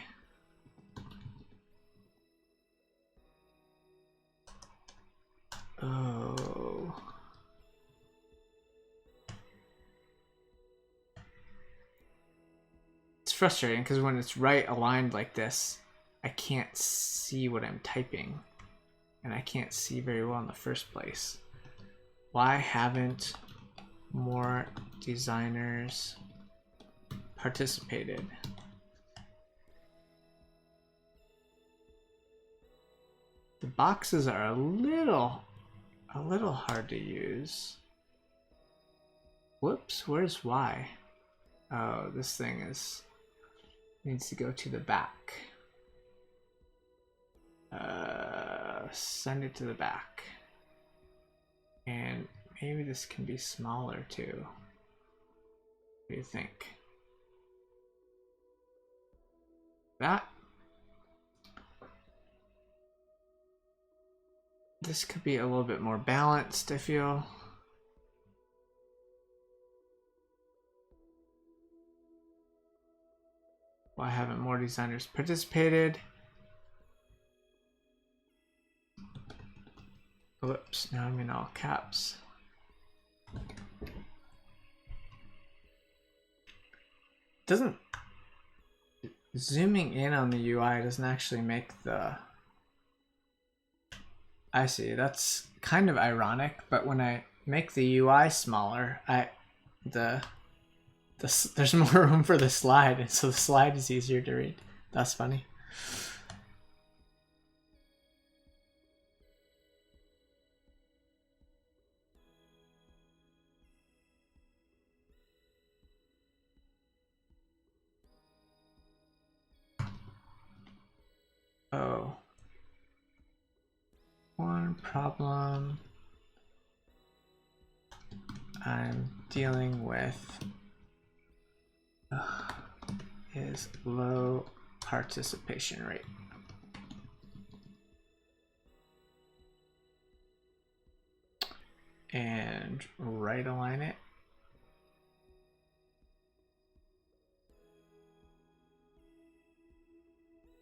oh. It's frustrating because when it's right aligned like this, I can't see what I'm typing. And I can't see very well in the first place. Why haven't more designers participated? The boxes are a little hard to use. Whoops, where's Y? Oh, this thing needs to go to the back. Send it to the back. And maybe this can be smaller too. What do you think? That? This could be a little bit more balanced, I feel. Why haven't more designers participated? Whoops, now I'm in all caps. Doesn't zooming in on the UI doesn't actually make the... I see, that's kind of ironic, but when I make the UI smaller, there's more room for the slide, and so the slide is easier to read. That's funny. Oh. One problem I'm dealing with is low participation rate. And right align it.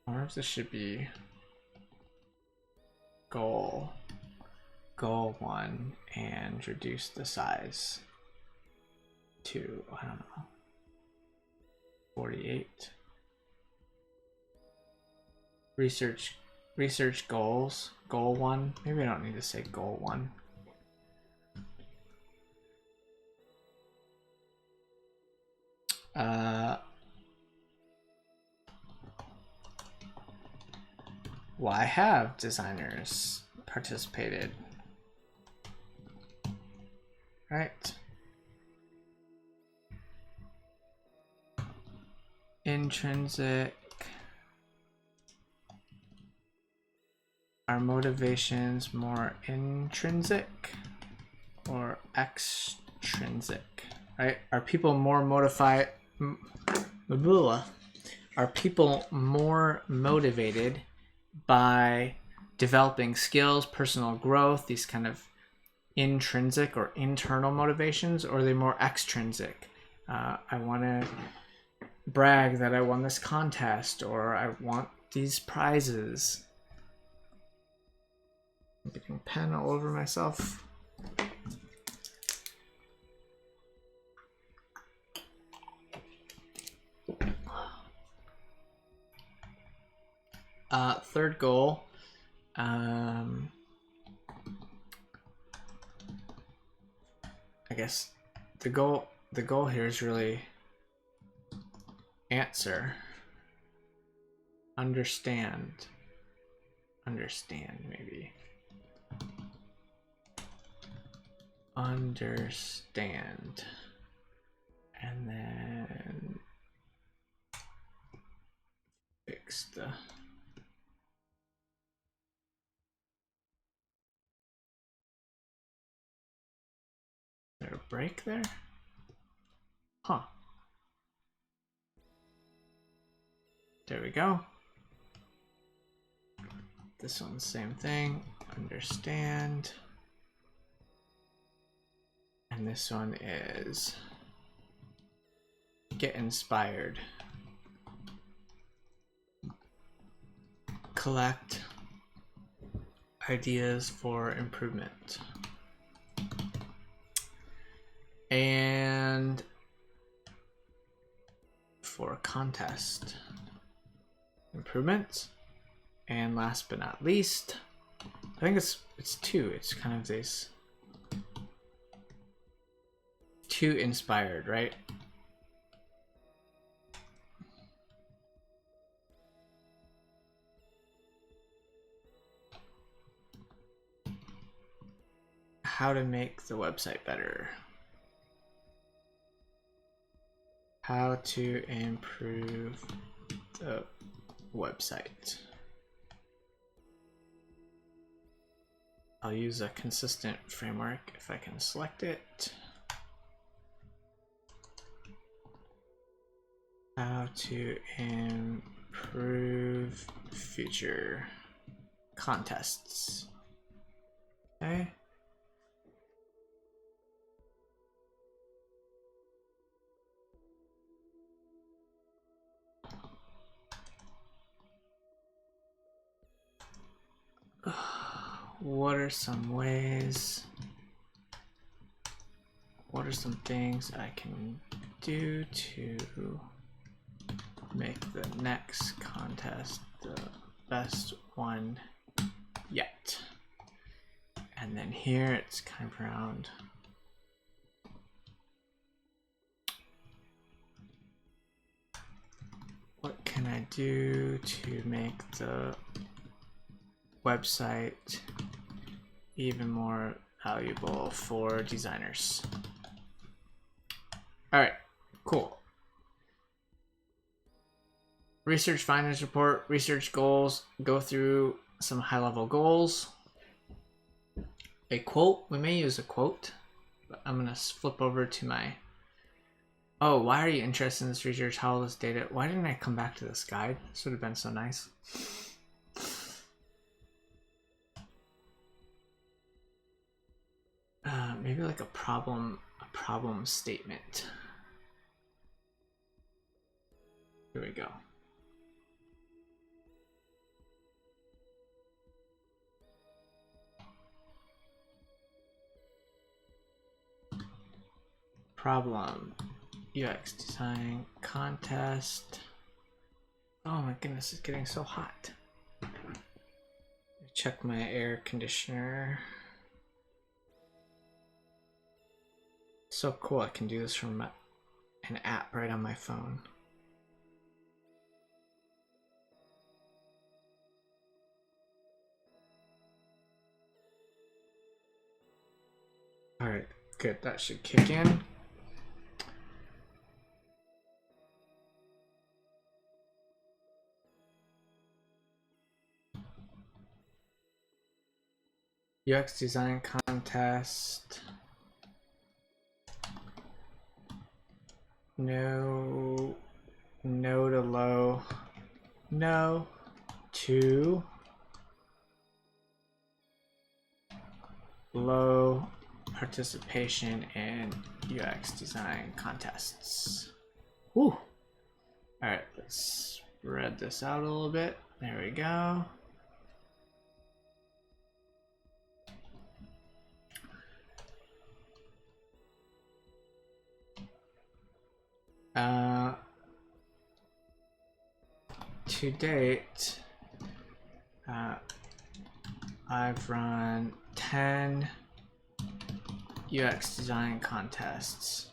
I wonder if this should be goal 1 and reduce the size to, I don't know, 48. Research goals, goal 1. Maybe I don't need to say goal 1. Why have designers participated? Right. Intrinsic. Are motivations more intrinsic or extrinsic? Right? Are people more motivated? Are people more motivated by developing skills, personal growth, these kind of intrinsic or internal motivations, or are they more extrinsic? I want to brag that I won this contest, or I want these prizes. I'm getting pen all over myself. Third goal. I guess the goal here is really answer, understand maybe. Understand. And then fix the... Is there a break there? Huh. There we go. This one's same thing. Understand. And this one is get inspired. Collect ideas for improvement. And for contest improvements. And last but not least, I think it's two. It's kind of this two inspired, right? How to make the website better. How to improve the website. I'll use a consistent framework if I can select it. How to improve future contests. Okay. What are some ways? What are some things I can do to make the next contest the best one yet? And then here it's kind of around what can I do to make the website even more valuable for designers. All right, cool. Research findings report, research goals, go through some high-level goals. A quote, we may use a quote, but I'm gonna flip over to my, oh, why are you interested in this research? How will this data? Why didn't I come back to this guide? This would have been so nice. Maybe like a problem statement. Here we go. Problem, UX design contest. Oh my goodness, it's getting so hot. Check my air conditioner. So cool, I can do this from an app right on my phone. All right, good, that should kick in. UX design contest. No to low, no to low participation in UX design contests. Woo. All right, let's spread this out a little bit. There we go. To date, I've run 10 UX design contests,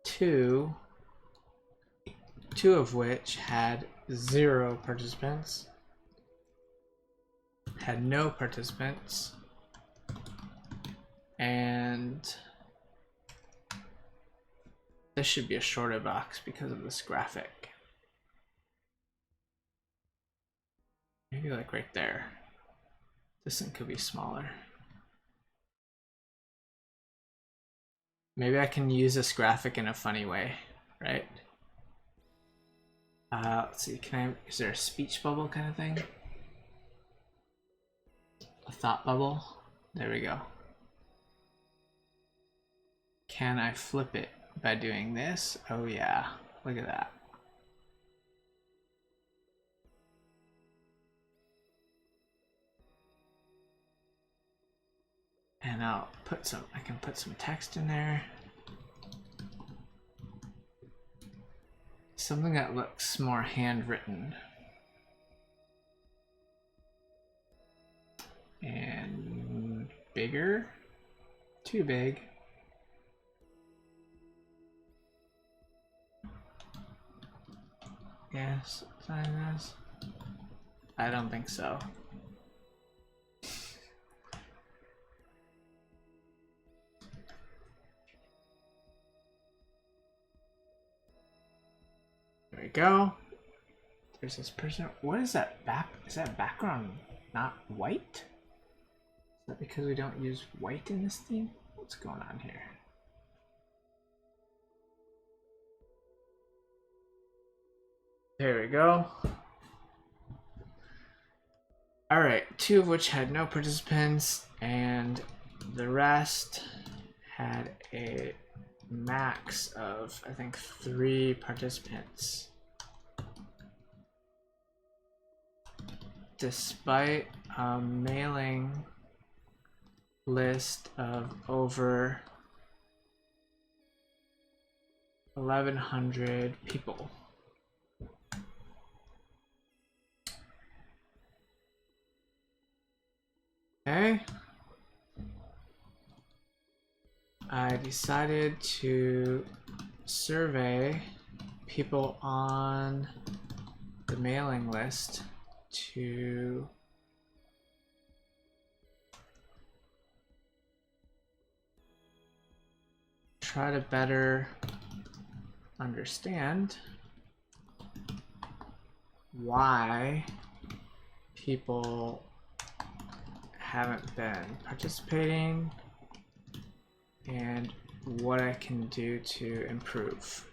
two of which had 0 participants, had no participants, and this should be a shorter box because of this graphic. Maybe like right there. This thing could be smaller. Maybe I can use this graphic in a funny way, right? Let's see, is there a speech bubble kind of thing? A thought bubble? There we go. Can I flip it by doing this. Oh yeah, look at that. And I can put some text in there. Something that looks more handwritten. And bigger, too big. Yes, sign this. I don't think so. There we go. There's this person. What is that is that background not white? Is that because we don't use white in this theme? What's going on here? There we go. All right, 2 of which had no participants, and the rest had a max of, I think, 3 participants. Despite a mailing list of over 1,100 people. Okay. I decided to survey people on the mailing list to try to better understand why people haven't been participating and what I can do to improve.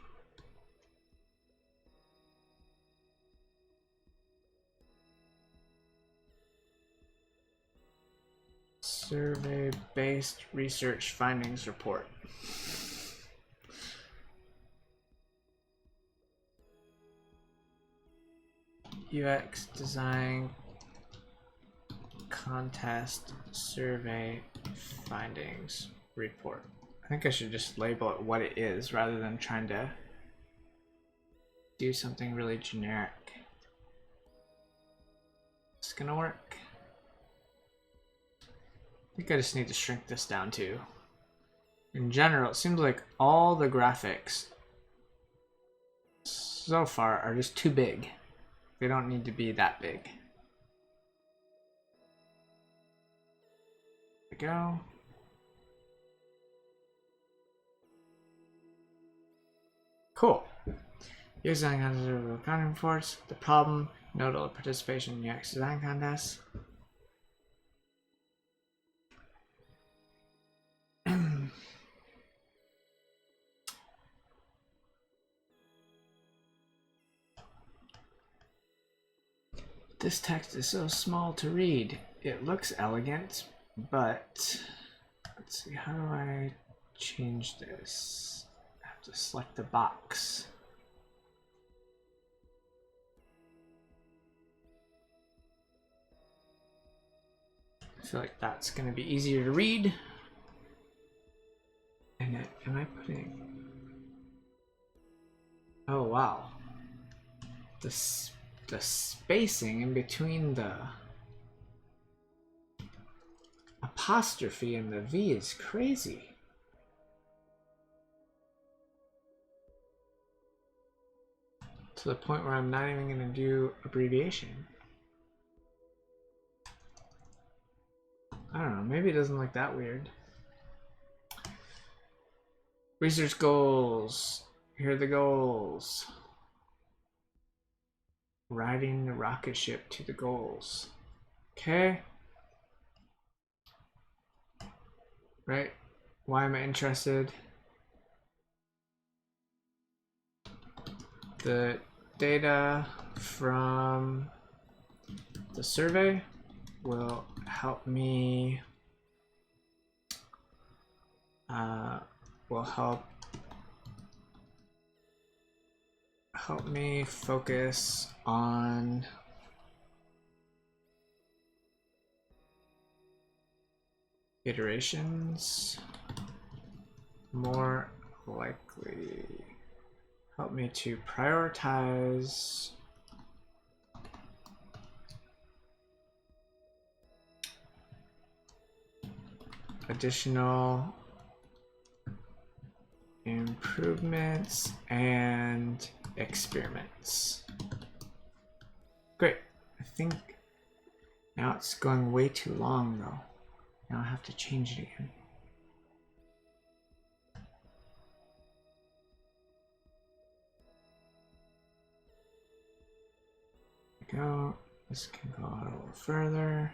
Survey-based research findings report. UX design contest survey findings report. I think I should just label it what it is rather than trying to do something really generic. It's gonna work. I think I just need to shrink this down too. In general, it seems like all the graphics so far are just too big. They don't need to be that big. There we go. Cool. UX design contest accounting reports. The problem, nodal participation in UX design contests. This text is so small to read. It looks elegant, but let's see, how do I change this? I have to select the box. I feel like that's going to be easier to read. And am I putting... Oh, wow. The spacing in between the apostrophe and the V is crazy. To the point where I'm not even going to do abbreviation. I don't know, maybe it doesn't look that weird. Research goals. Here are the goals. Riding the rocket ship to the goals. Okay. Right? Why am I interested? The data from the survey will help me help me focus on iterations. More likely. Help me to prioritize additional improvements and experiments. Great. I think now it's going way too long though. Now I have to change it again. There we go. This can go out a little further.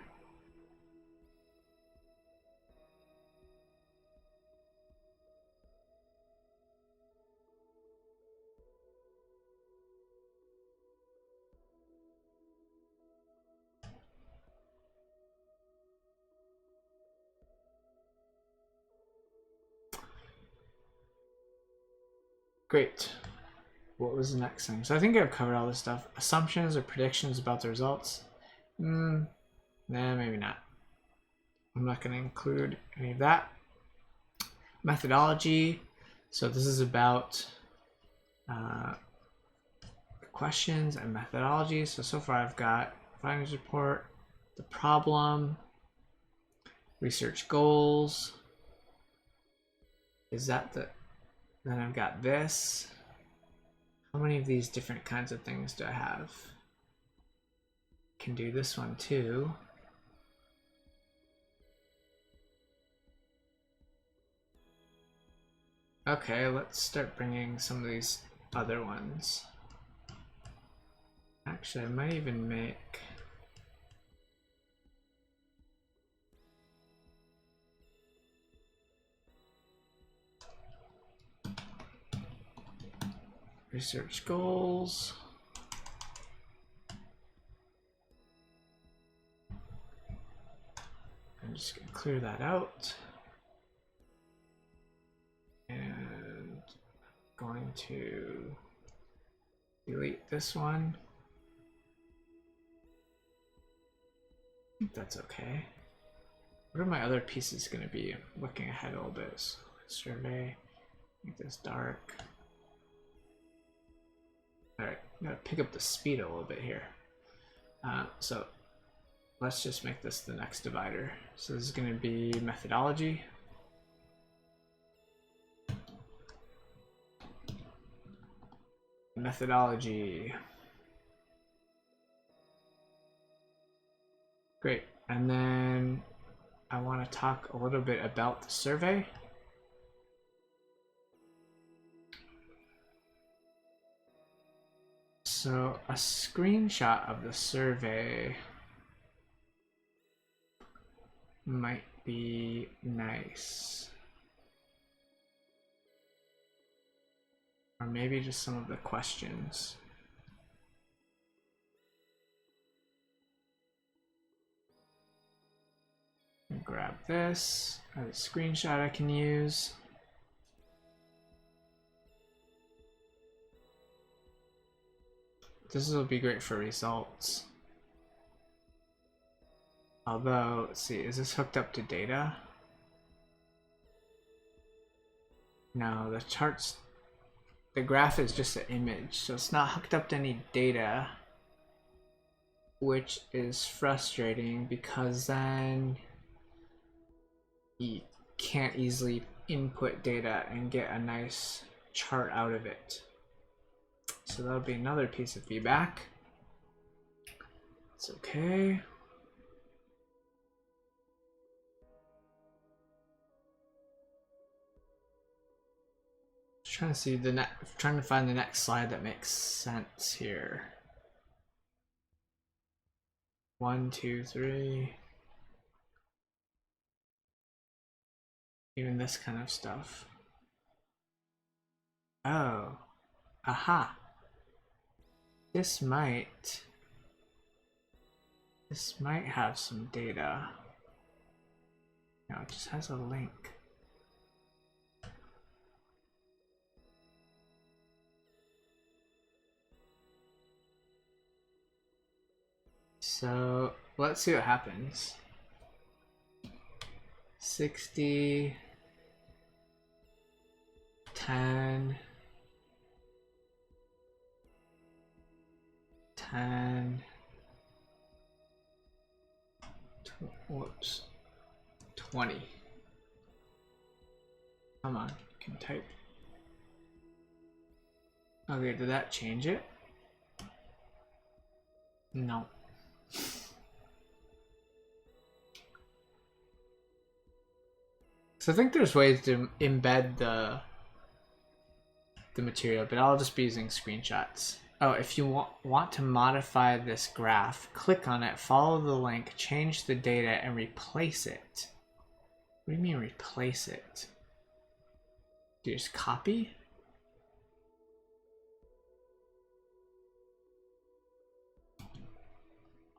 Great. What was the next thing? So I think I've covered all this stuff. Assumptions or predictions about the results. Nah, maybe not. I'm not going to include any of that. Methodology. So this is about questions and methodology. So far I've got findings report, the problem, research goals. Is that the... Then I've got this. How many of these different kinds of things do I have? Can do this one too. Okay, let's start bringing some of these other ones. Actually, I might even make... research goals. I'm just going to clear that out. And going to delete this one. I think that's okay. What are my other pieces going to be? I'm looking ahead a little bit. So survey, make this dark. All right, I'm gonna pick up the speed a little bit here. So let's just make this the next divider. So this is gonna be methodology. Methodology. Great, and then I want to talk a little bit about the survey. So a screenshot of the survey might be nice. Or maybe just some of the questions. Grab this as a screenshot I can use. This will be great for results. Although, let's see, is this hooked up to data? No, the charts, the graph is just an image, so it's not hooked up to any data, which is frustrating because then you can't easily input data and get a nice chart out of it. So that'll be another piece of feedback. It's okay. Just trying to see trying to find the next slide that makes sense here. 1, 2, 3. Even this kind of stuff. Oh, aha. This might have some data. No, it just has a link. So let's see what happens. 60, 10, 10, whoops, 20. Come on, you can type. Okay, did that change it? No. So I think there's ways to embed the material, but I'll just be using screenshots. Oh, if you want to modify this graph, click on it, follow the link, change the data, and replace it. What do you mean replace it? Do you just copy?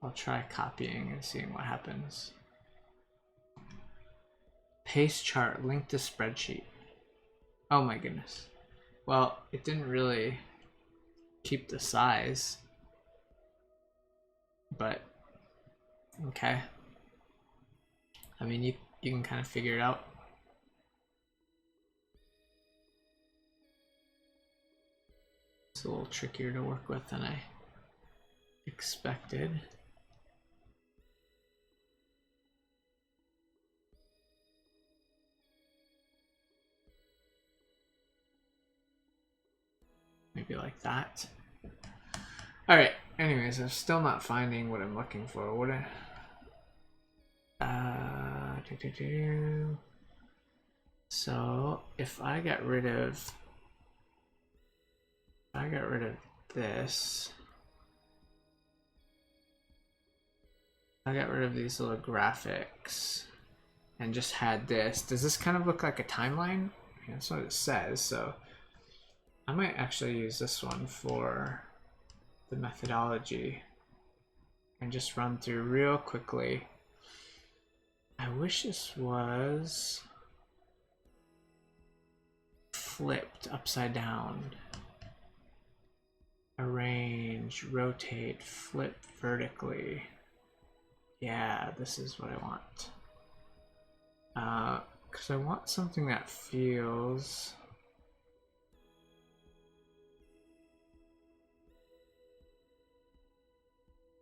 I'll try copying and seeing what happens. Paste chart, link to spreadsheet. Oh my goodness. Well, it didn't really keep the size, but okay. I mean, you can kind of figure it out. It's a little trickier to work with than I expected. Maybe like that. All right. Anyways, I'm still not finding what I'm looking for. What? So if I got rid of, this, I got rid of these little graphics, and just had this. Does this kind of look like a timeline? Yeah, that's what it says. So I might actually use this one for the methodology and just run through real quickly. I wish this was flipped upside down. Arrange, rotate, flip vertically. Yeah, this is what I want. Because I want something that feels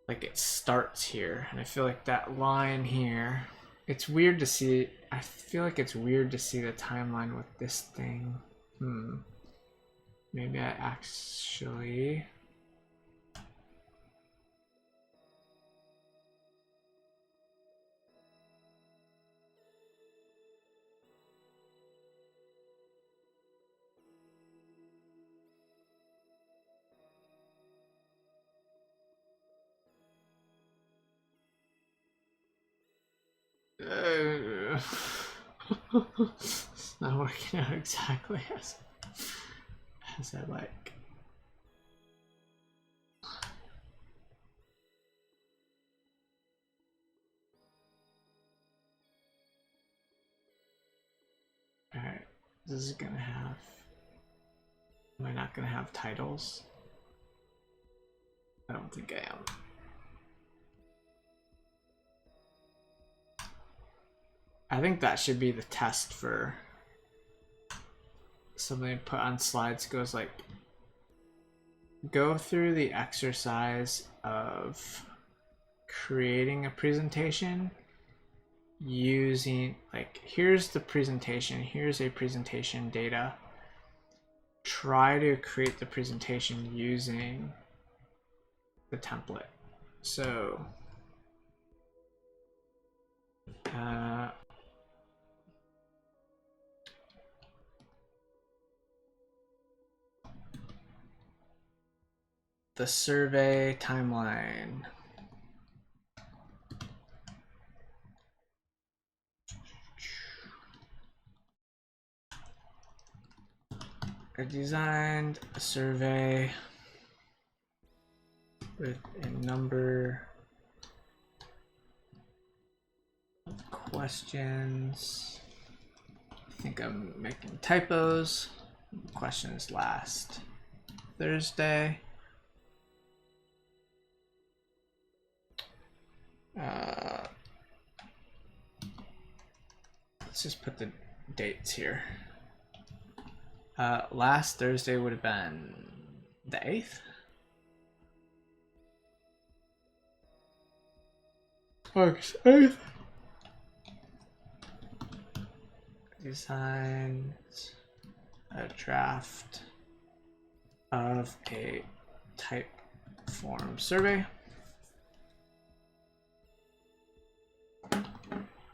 like it starts here, and I feel like that line here, it's weird to see. I feel like it's weird to see the timeline with this thing. Maybe I actually it's not working out exactly as I like. All right, this is gonna have. Am I not gonna have titles? I don't think I am. I think that should be the test for something to put on slides. Goes like, go through the exercise of creating a presentation using, like, here's the presentation, here's a presentation data. Try to create the presentation using the template. So the survey timeline. I designed a survey with a number of questions. I think I'm making typos. Questions last Thursday. Let's just put the dates here. Last Thursday would have been the 8th. August 8th. Designed a draft of a type form survey.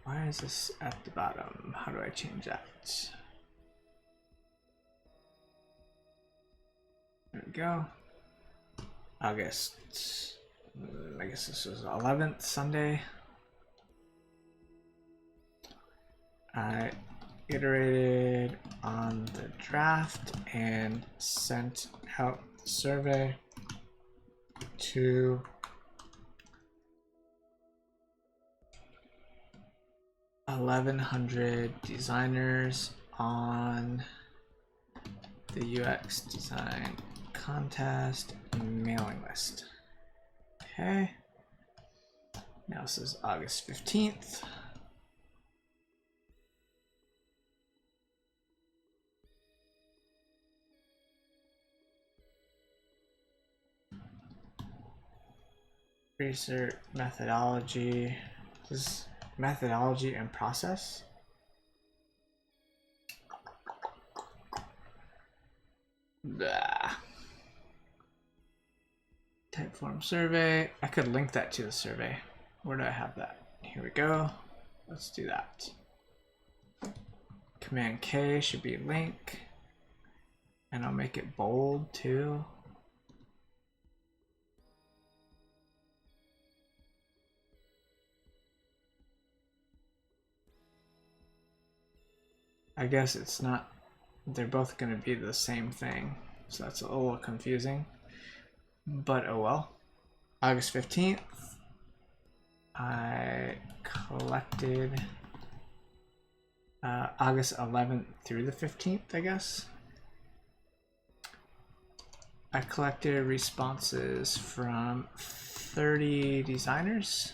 Why is this at the bottom? How do I change that? There we go. August. I guess this was 11th, Sunday. I iterated on the draft and sent out the survey to 1,100 designers on the UX design contest mailing list. Okay. Now this is August 15th. Research methodology. This is methodology and process. Blah. Typeform survey. I could link that to the survey. Where do I have that? Here we go. Let's do that. Command K should be link. And I'll make it bold too. I guess it's not, they're both going to be the same thing. So that's a little confusing, but oh well. August 15th, I collected August 11th through the 15th, I guess. I collected responses from 30 designers.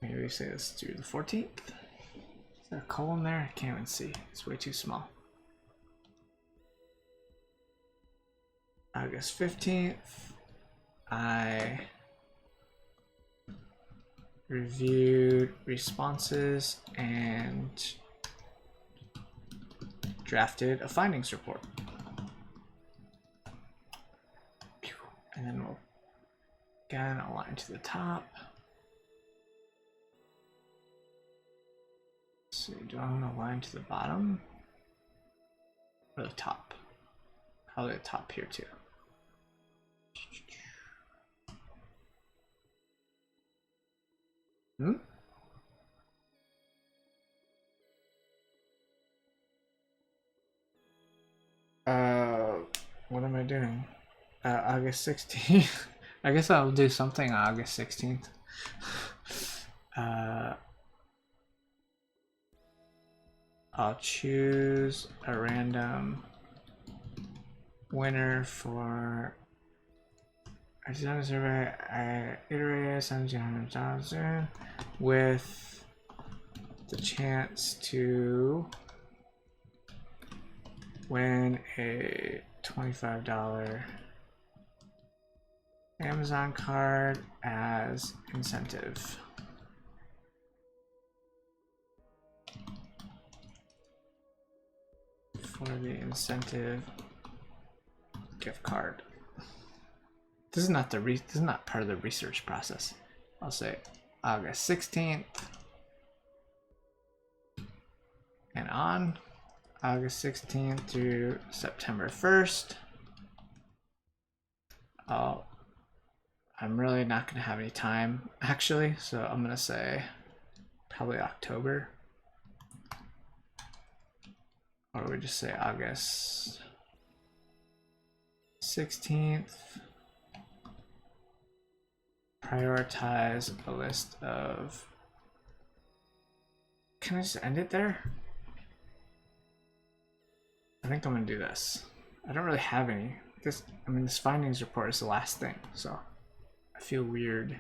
Maybe we say this through the 14th. Is there a colon there? I can't even see. It's way too small. August 15th, I reviewed responses and drafted a findings report. And then we'll again align to the top. So do I want to align to the bottom or the top? Probably the top here too. What am I doing? August 16th. I guess I'll do something on August 16th. I'll choose a random winner for I designed a survey. I iterated 1,700,000 with the chance to win a $25 Amazon card as incentive. For the incentive gift card. This is not part of the research process. I'll say August 16th and on August 16th through September 1st. I'm really not going to have any time actually, so I'm going to say probably October. Or we just say August 16th. Prioritize a list of. Can I just end it there? I think I'm gonna do this. I don't really have any this, I mean, this findings report is the last thing, so I feel weird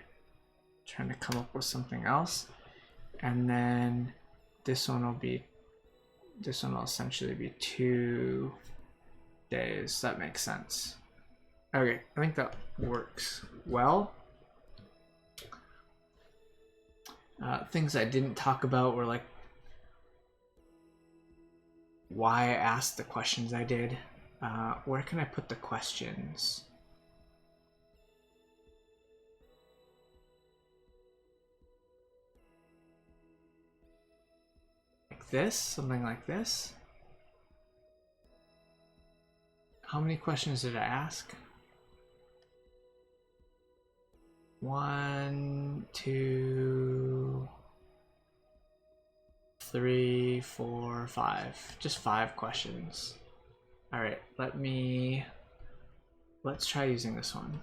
trying to come up with something else. And then this one will essentially be 2 days. That makes sense. Okay, I think that works well. Things I didn't talk about were like why I asked the questions I did. Where can I put the questions? Like this, something like this. How many questions did I ask? 1, 2, 3, 4, 5. Just 5 questions. All right, let's try using this one.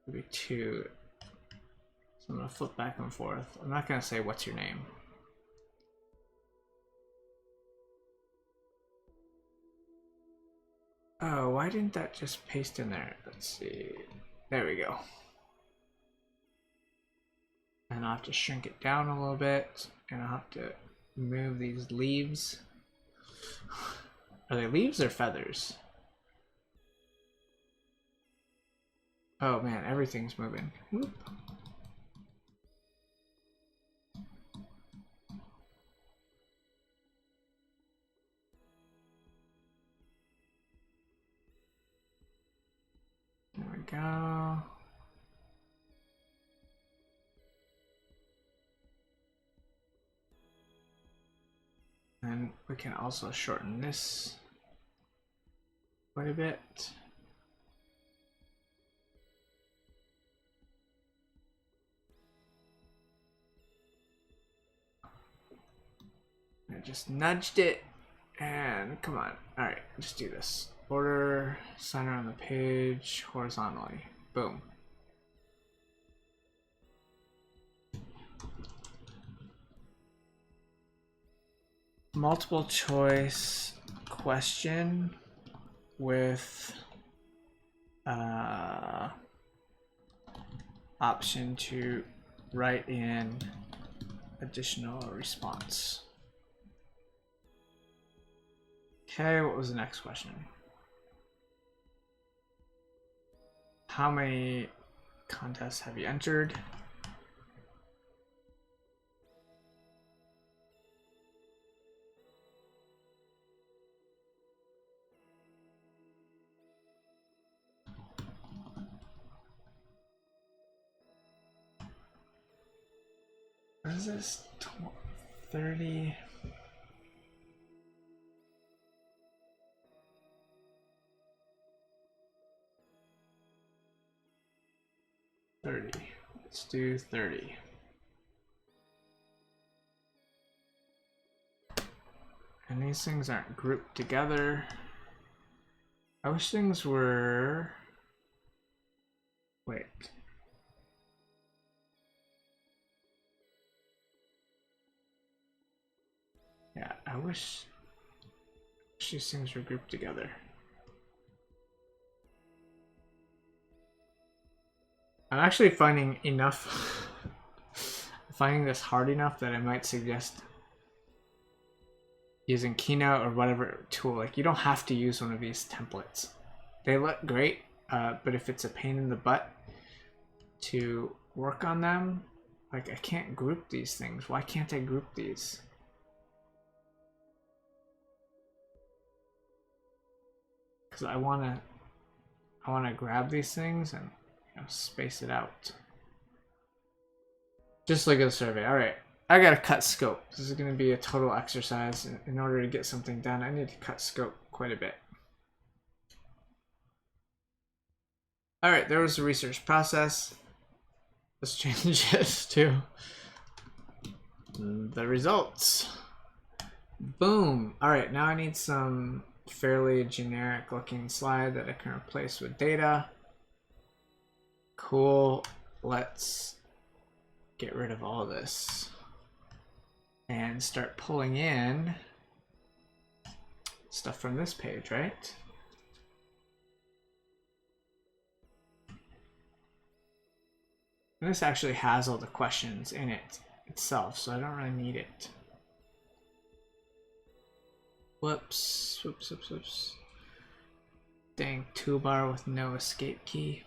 Maybe 2. So I'm gonna flip back and forth. I'm not gonna say what's your name. Oh, why didn't that just paste in there? Let's see. There we go. And I'll have to shrink it down a little bit, and I'll have to move these leaves. Are they leaves or feathers? Oh man, everything's moving. Whoop. There we go. And we can also shorten this quite a bit. I just nudged it, and come on. All right, just do this. Order center on the page horizontally. Boom. Multiple choice question with option to write in additional response. Okay, what was the next question? How many contests have you entered? What is this? 30. 30. Let's do 30. And these things aren't grouped together. I wish things were... Wait. Yeah, I wish these things were grouped together. I'm actually finding this hard enough that I might suggest using Keynote or whatever tool. Like, you don't have to use one of these templates. They look great, but if it's a pain in the butt to work on them, like, I can't group these things. Why can't I group these? Because I wanna grab these things and space it out. Just like a survey. All right, I gotta cut scope. This is gonna be a total exercise. In order to get something done, I need to cut scope quite a bit. All right, there was the research process. Let's change this to the results. Boom. All right, now I need some fairly generic looking slide that I can replace with data. Cool. Let's get rid of all this and start pulling in stuff from this page, right? And this actually has all the questions in it itself, so I don't really need it. Whoops, whoops, whoops, whoops. Dang toolbar with no escape key.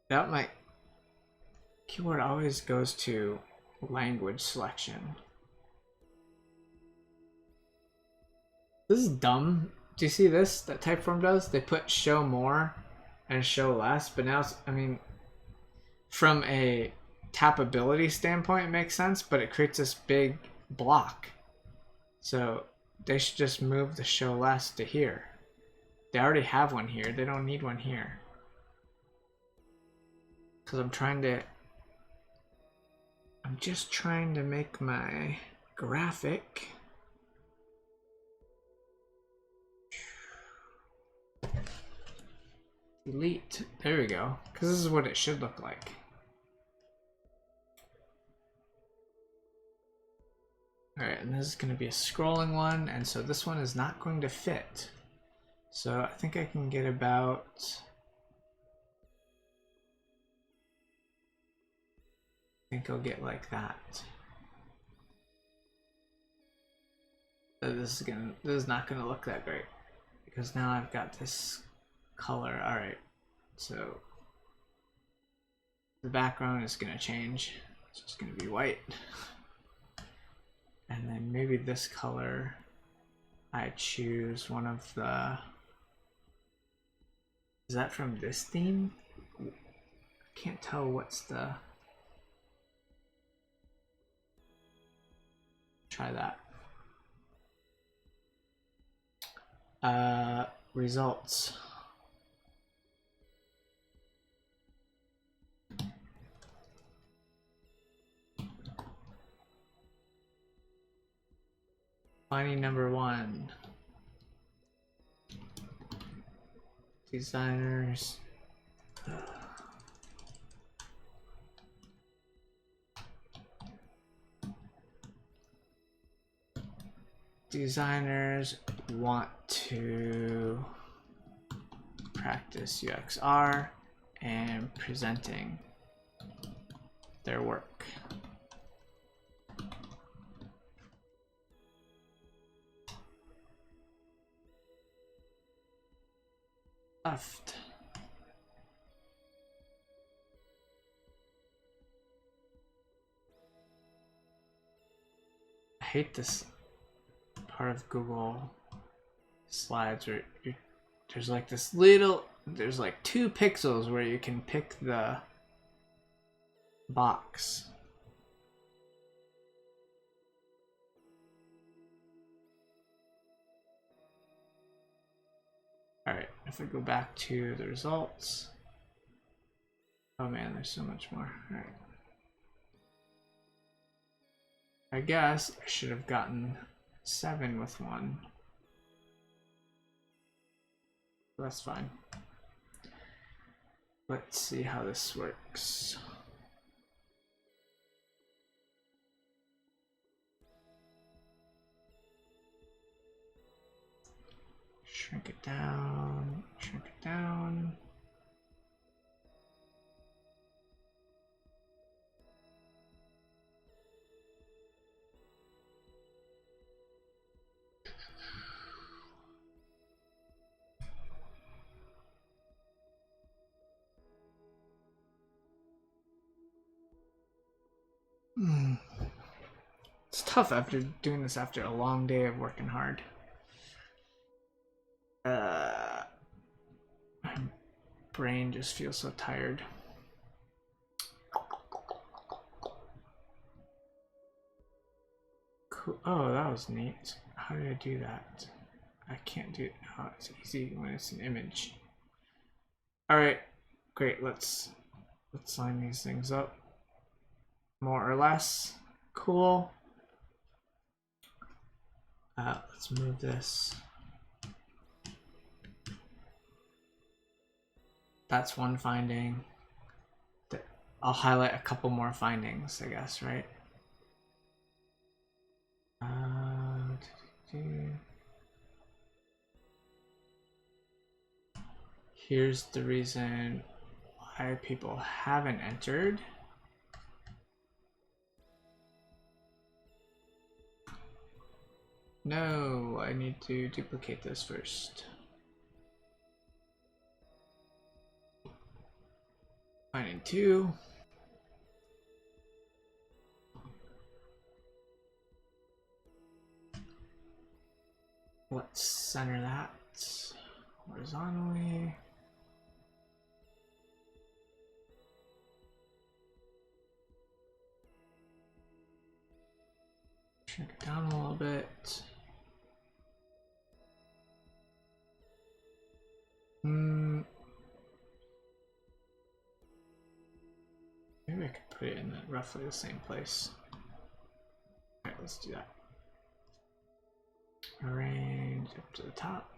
That my keyboard always goes to language selection. This is dumb. Do you see this? That Typeform does? They put show more and show less, but now it's, I mean, from a tappability standpoint, it makes sense, but it creates this big block. So they should just move the show less to here. They already have one here. They don't need one here. Because I'm just trying to make my graphic delete. There we go. Because this is what it should look like. Alright, and this is going to be a scrolling one, and so this one is not going to fit. So I think I can get about... I think I'll get like that. So this is not gonna look that great because now I've got this color. All right, so the background is gonna change. It's just gonna be white, and then maybe this color. I choose one of the. Is that from this theme? I can't tell what's the. Try that. Results. Finding number 1. Designers. Designers want to practice UXR and presenting their work. Left. I hate this part of Google Slides where there's like this little, there's like 2 pixels where you can pick the box. All right, if I go back to the results, oh man, there's so much more. All right. I guess I should have gotten 7 with 1. That's fine. Let's see how this works. Shrink it down, shrink it down. It's tough after doing this after a long day of working hard. My brain just feels so tired. Cool. Oh, that was neat. How did I do that? I can't do it. Oh, it's easy when it's an image. All right, great. Let's line these things up more or less. Cool. Let's move this. That's one finding. I'll highlight a couple more findings, I guess, right? Here's the reason why people haven't entered. No, I need to duplicate this first. Finding 2. Let's center that horizontally. Shrink it down a little bit. Maybe I could put it in roughly the same place. Alright, let's do that. Arrange up to the top.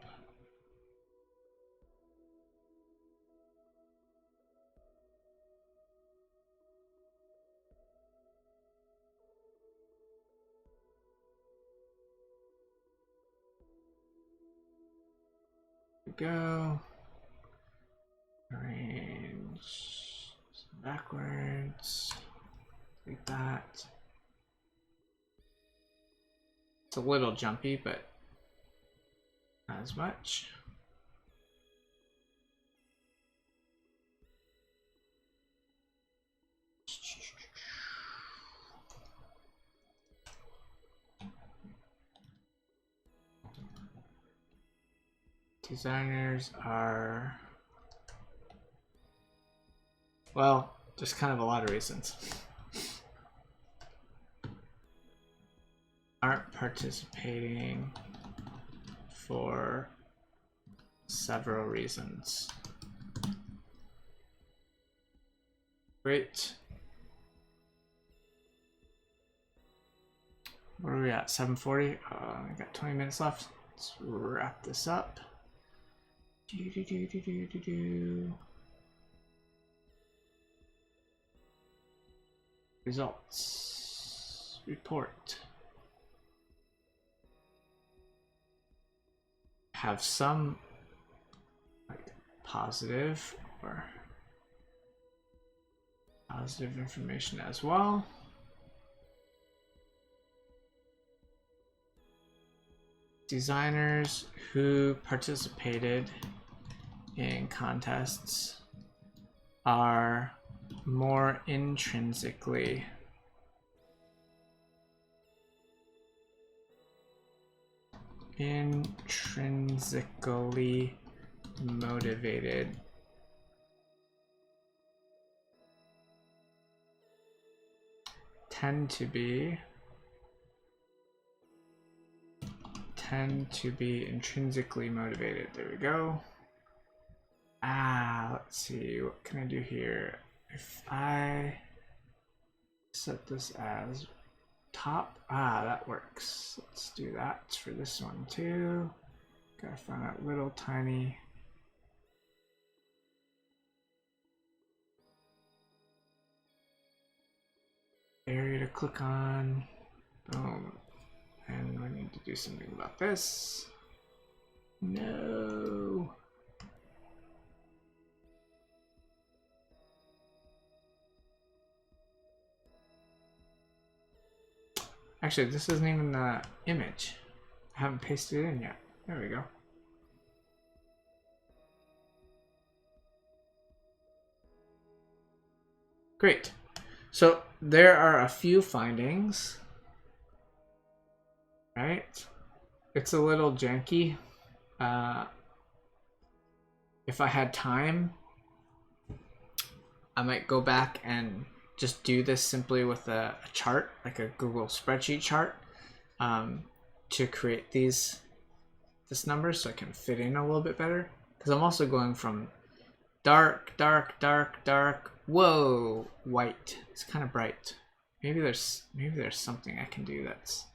There we go. Arrange backwards. Like that. It's a little jumpy, but not as much. Designers are, well, just kind of a lot of reasons. Aren't participating for several reasons. Great. Where are we at? 7:40? I got 20 minutes left. Let's wrap this up. Results. Report. Have some like positive or positive information as well. Designers who participated in contests are more intrinsically motivated tend to be intrinsically motivated. There we go. Let's see, what can I do here? If I set this as top, that works. Let's do that for this one too. Gotta find that little tiny area to click on. Boom. And we need to do something about this. No. Actually, this isn't even the image. I haven't pasted it in yet. There we go. Great. So there are a few findings. Right? It's a little janky. If I had time, I might go back and just do this simply with a chart, like a Google spreadsheet chart, to create this number so I can fit in a little bit better. Because I'm also going from dark, dark, dark, dark, whoa, white. It's kind of bright. Maybe there's something I can do that's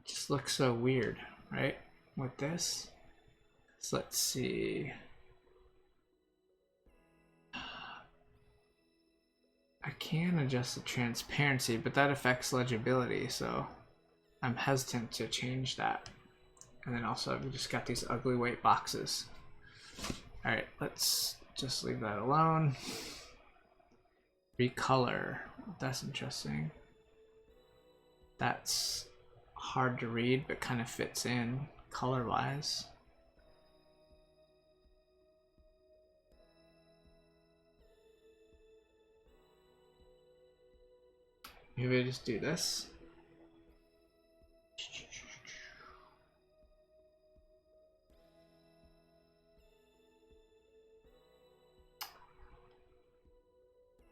just looks so weird, right? With this. So let's see. I can adjust the transparency, but that affects legibility, so I'm hesitant to change that. And then also we just got these ugly white boxes. All right, let's just leave that alone. Recolor, that's interesting. That's hard to read, but kind of fits in color-wise. Maybe I just do this.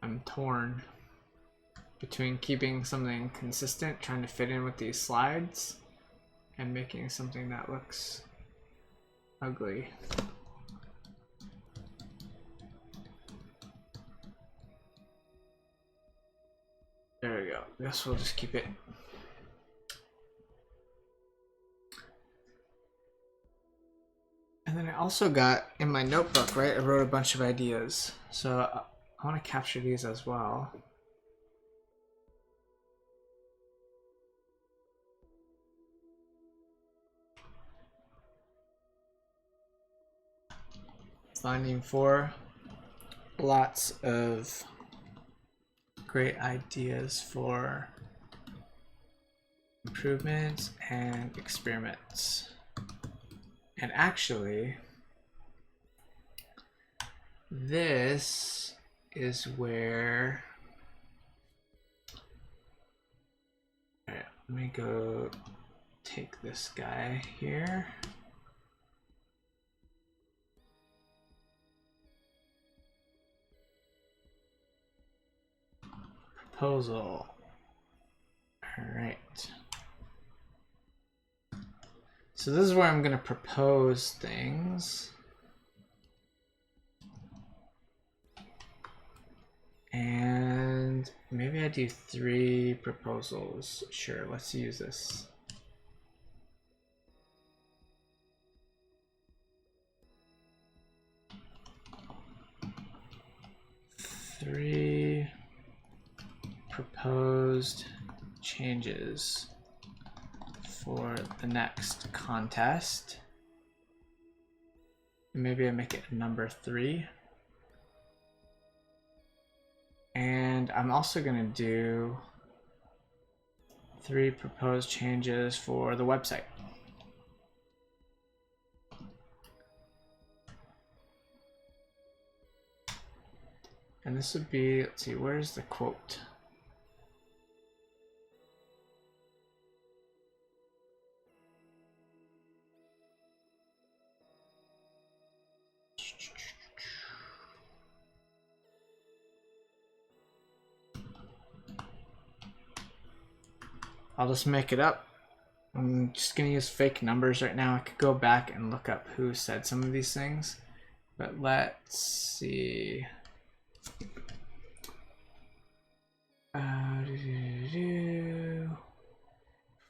I'm torn between keeping something consistent, trying to fit in with these slides, and making something that looks ugly. There we go. I guess we'll just keep it. And then I also got in my notebook, right? I wrote a bunch of ideas. So I want to capture these as well. Finding 4. Lots of great ideas for improvements and experiments. And actually, this is where, all right, let me go take this guy here. Proposal. All right. So this is where I'm going to propose things. And maybe I do 3 proposals. Sure, let's use this. Three proposed changes for the next contest. Maybe I make it number 3. And I'm also going to do 3 proposed changes for the website. And this would be, let's see, where's the quote? I'll just make it up. I'm just gonna use fake numbers right now. I could go back and look up who said some of these things, but let's see.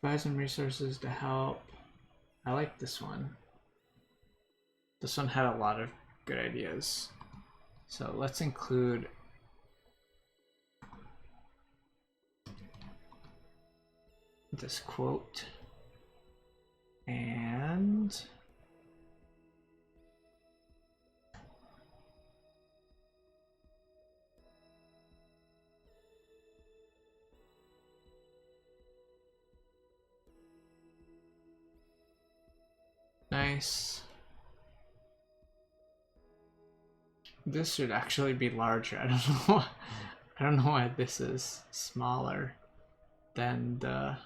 Provide some resources to help. I like this one. This one had a lot of good ideas. So let's include this quote and nice. This should actually be larger. I don't know. I don't know why this is smaller than the,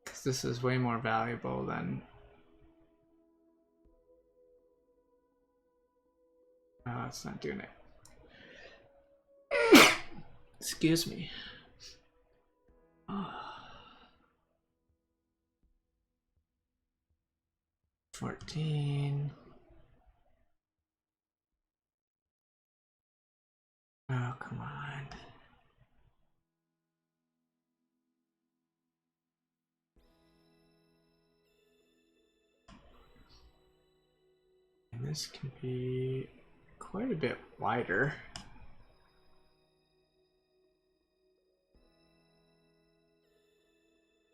because this is way more valuable than. Oh, it's not doing it. Excuse me. 14. Oh, come on. And this can be quite a bit wider.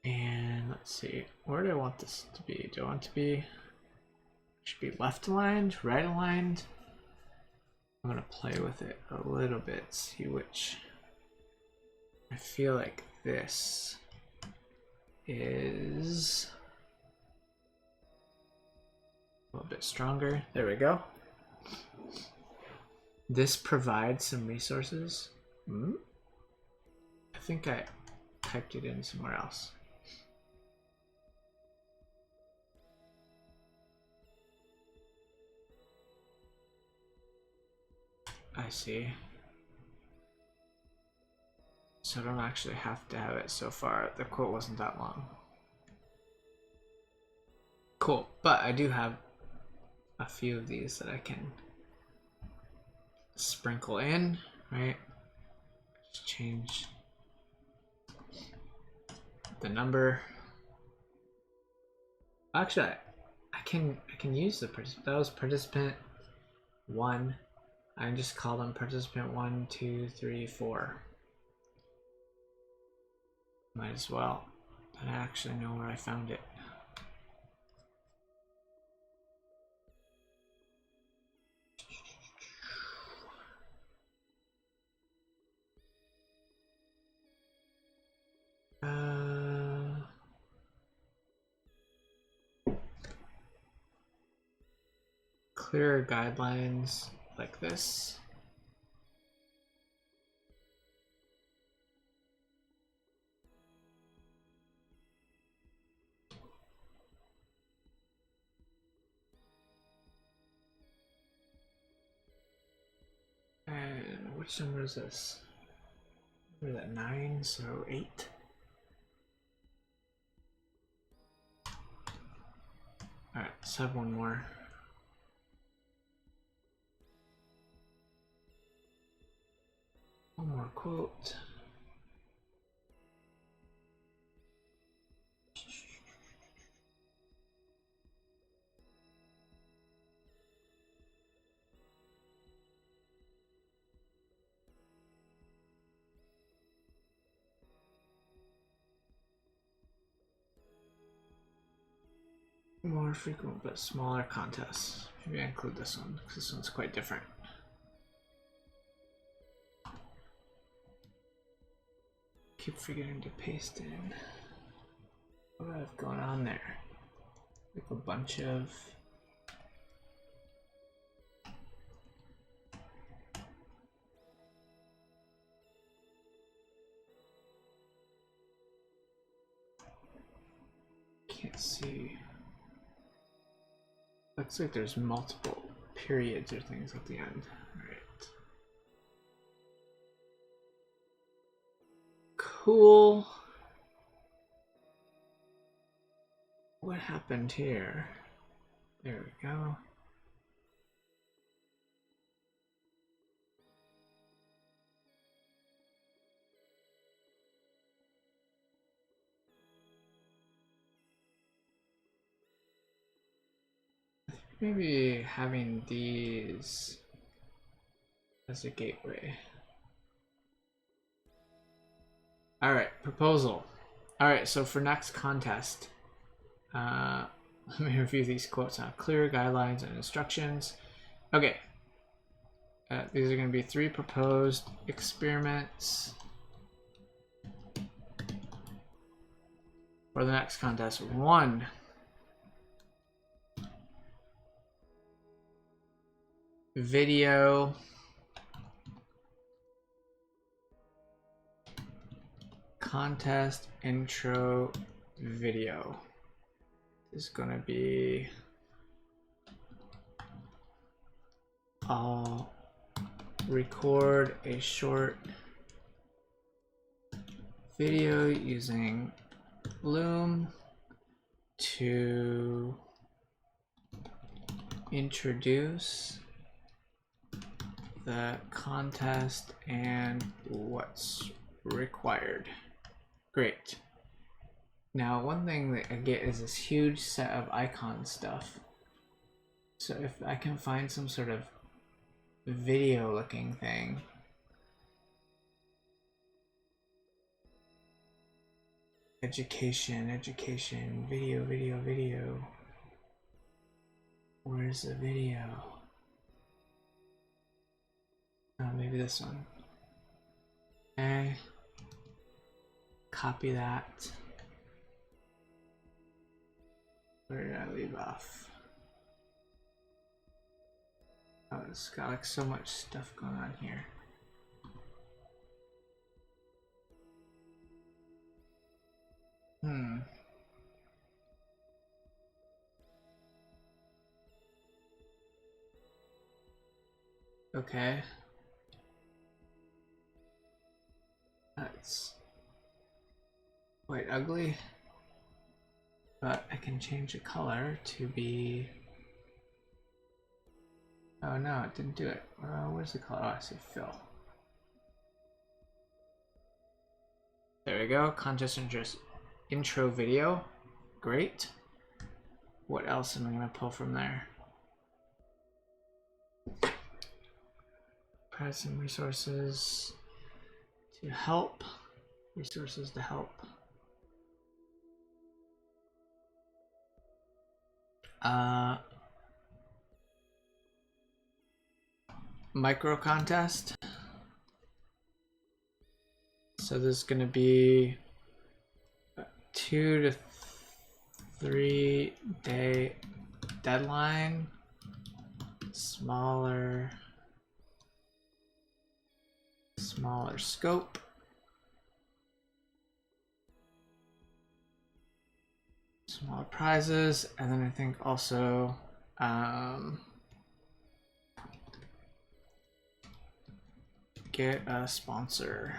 And let's see, where do I want this to be? Do I want it to be Should be left aligned, right aligned. I'm gonna play with it a little bit, see which. I feel like this is a little bit stronger. There we go. This provides some resources. I think I typed it in somewhere else. I see. So I don't actually have to have it so far. The quote wasn't that long. Cool, but I do have a few of these that I can sprinkle in, right? Just change the number. Actually, I can use the that was participant 1. I just call them participant 1, 2, 3, 4. Might as well. I actually know where I found it. Clearer guidelines like this. And which number is this? What is that, 9, so 8. Alright, let's have one more. One more quote. More frequent but smaller contests. Maybe I include this one because this one's quite different. Keep forgetting to paste in. What do I have going on there? Like a bunch of can't see. Looks like there's multiple periods or things at the end. All right. Cool. What happened here? There we go. Maybe having these as a gateway. All right, proposal. All right, so for next contest, let me review these quotes now. Clear guidelines and instructions. Okay, these are going to be 3 proposed experiments for the next contest. 1. Video contest intro video. This is gonna be I'll record a short video using Loom to introduce the contest and what's required. Great. Now, one thing that I get is this huge set of icon stuff. So if I can find some sort of video looking thing. Education, video. Where's the video? Oh, maybe this one. Okay. Copy that. Where did I leave off? Oh, it's got like so much stuff going on here. Okay. That's quite ugly. But I can change the color to be... Oh no, it didn't do it. Where's the color? Oh, I see fill. There we go. Contest interest intro video. Great. What else am I going to pull from there? Provide some resources to help. Resources to help. Micro contest. So there's going to be a 2 to 3 day deadline. Smaller scope. Smaller prizes, and then I think also get a sponsor.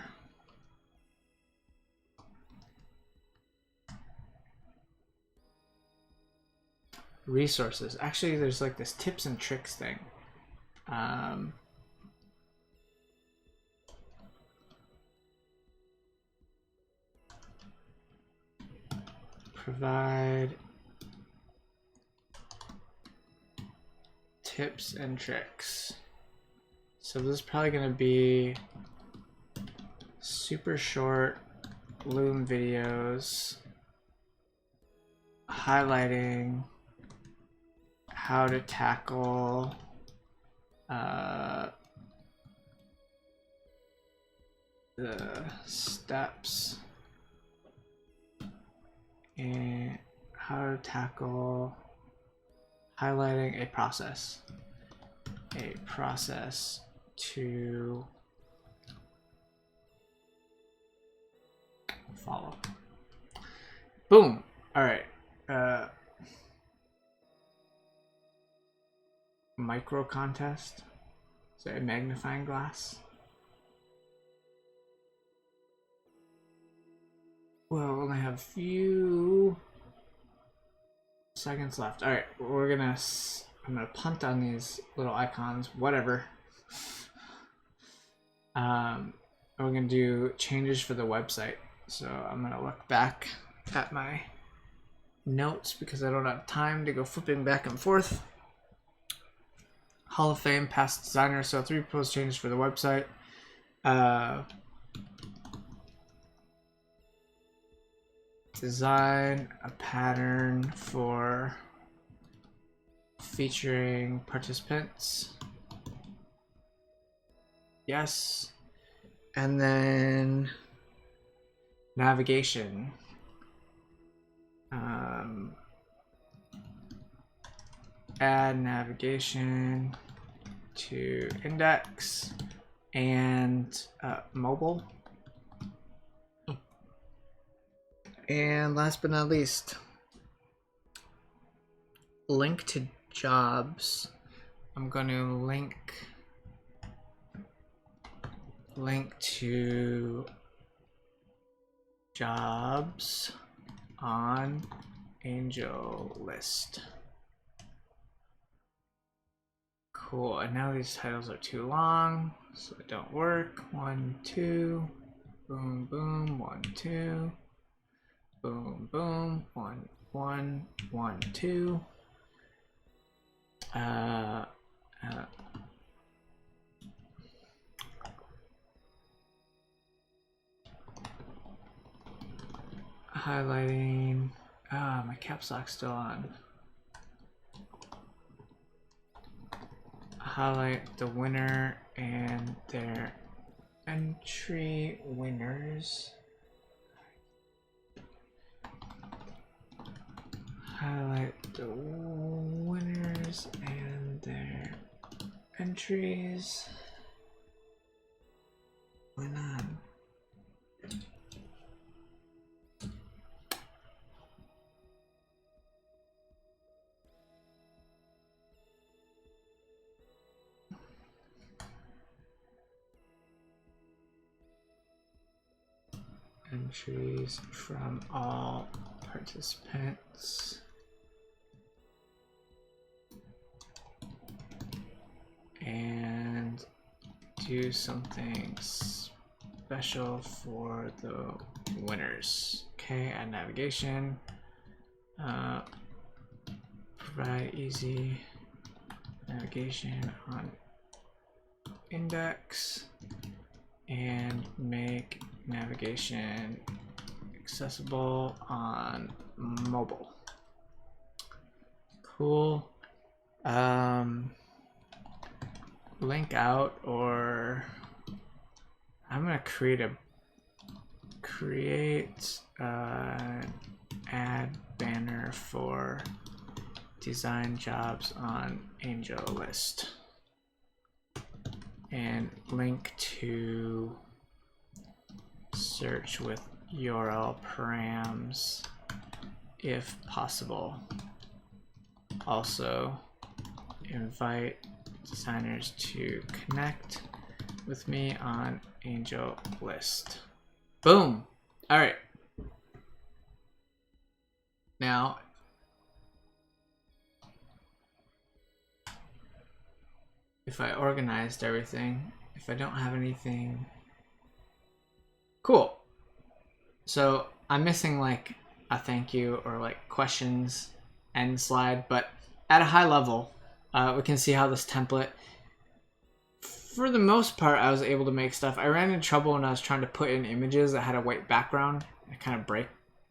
Resources. Actually, there's like this tips and tricks thing. Provide tips and tricks. So this is probably going to be super short Loom videos highlighting how to tackle the steps and how to tackle highlighting a process to follow. Boom. All right. Micro contest. So a magnifying glass. Well, we only have a few seconds left. All right, I'm gonna punt on these little icons. Whatever. We're gonna do changes for the website. So I'm gonna look back at my notes because I don't have time to go flipping back and forth. Hall of Fame, past designer. So 3 proposed changes for the website. Design a pattern for featuring participants. Yes. And then navigation. Add navigation to index and mobile. And last but not least, link to jobs. I'm going to link to jobs on Angel List. Cool, and now these titles are too long, so it don't work. 1, 2, boom, boom, 1, 2, boom, boom, 1, 1, 1, 2. Highlighting. My caps lock's still on. highlight the winner and their entry winners. Highlight the winners and their entries. Went on. Entries from all participants. And do something special for the winners. Okay, add navigation. Provide easy navigation on index and make navigation accessible on mobile. Cool. Link out, or I'm gonna create ad banner for design jobs on Angel List and link to search with URL params if possible. Also invite designers to connect with me on Angel List. Boom. All right. Now, if I organized everything, if I don't have anything, cool. So I'm missing like a thank you or like questions end slide, but at a high level, we can see how this template, for the most part, I was able to make stuff. I ran into trouble when I was trying to put in images that had a white background. It kind of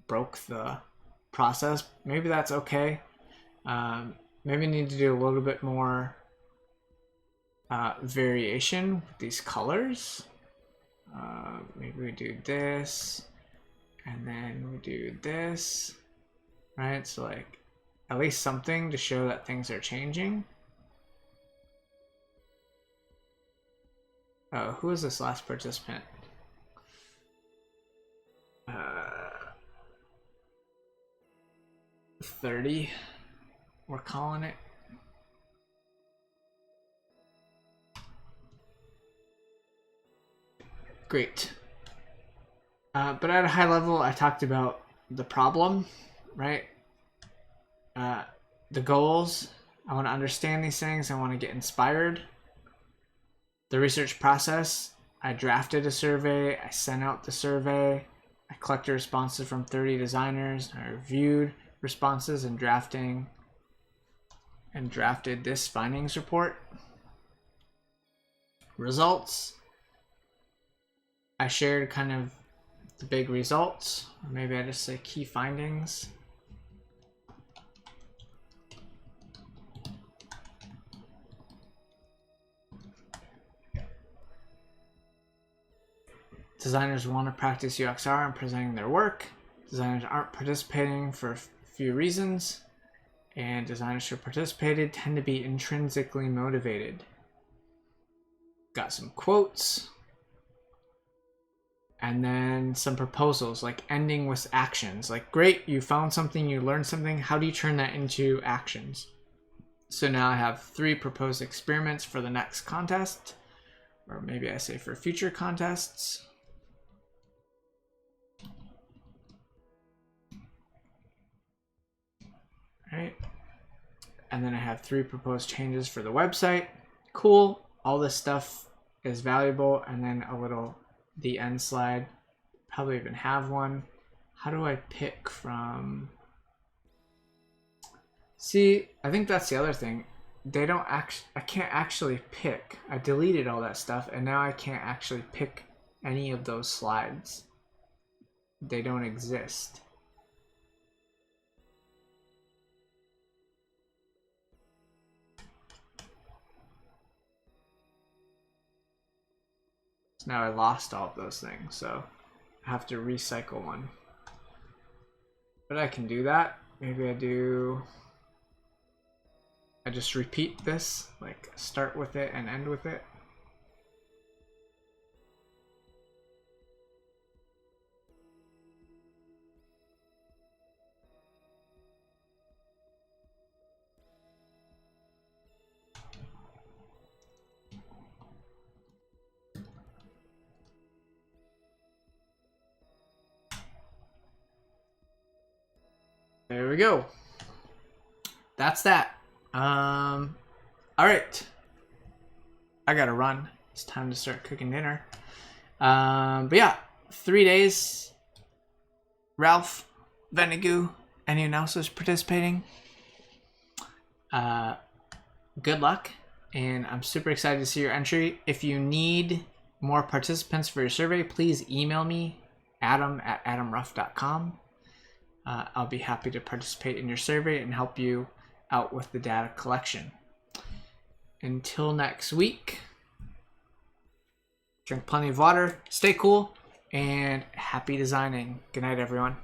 broke the process. Maybe that's okay. Maybe I need to do a little bit more variation with these colors. Maybe we do this, and then we do this, right? So like at least something to show that things are changing. Oh, who is this last participant? 30, we're calling it. Great. But at a high level, I talked about the problem, right? The goals. I want to understand these things. I want to get inspired. The research process. I drafted a survey. I sent out the survey. I collected responses from 30 designers. I reviewed responses and drafted this findings report. Results. I shared kind of the big results, or maybe I just say key findings. Designers want to practice UXR and presenting their work. Designers aren't participating for a few reasons, and designers who participated tend to be intrinsically motivated. Got some quotes. And then some proposals, like ending with actions. Like, great, you found something, you learned something. How do you turn that into actions? So now I have 3 proposed experiments for the next contest, or maybe I say for future contests. All right. And then I have 3 proposed changes for the website. Cool. All this stuff is valuable. And then a little the end slide, probably even have one. How do I pick from? See, I think that's the other thing. They don't I can't actually pick. I deleted all that stuff and now I can't actually pick any of those slides. They don't exist. So now I lost all of those things, so I have to recycle one. But I can do that. Maybe I just repeat this, like start with it and end with it. There we go. That's that. All right. I gotta run. It's time to start cooking dinner. But yeah, 3 days. Ralph, Venegu, anyone else who's participating, good luck. And I'm super excited to see your entry. If you need more participants for your survey, please email me, adam@adamruff.com. I'll be happy to participate in your survey and help you out with the data collection. Until next week, drink plenty of water, stay cool, and happy designing. Good night, everyone.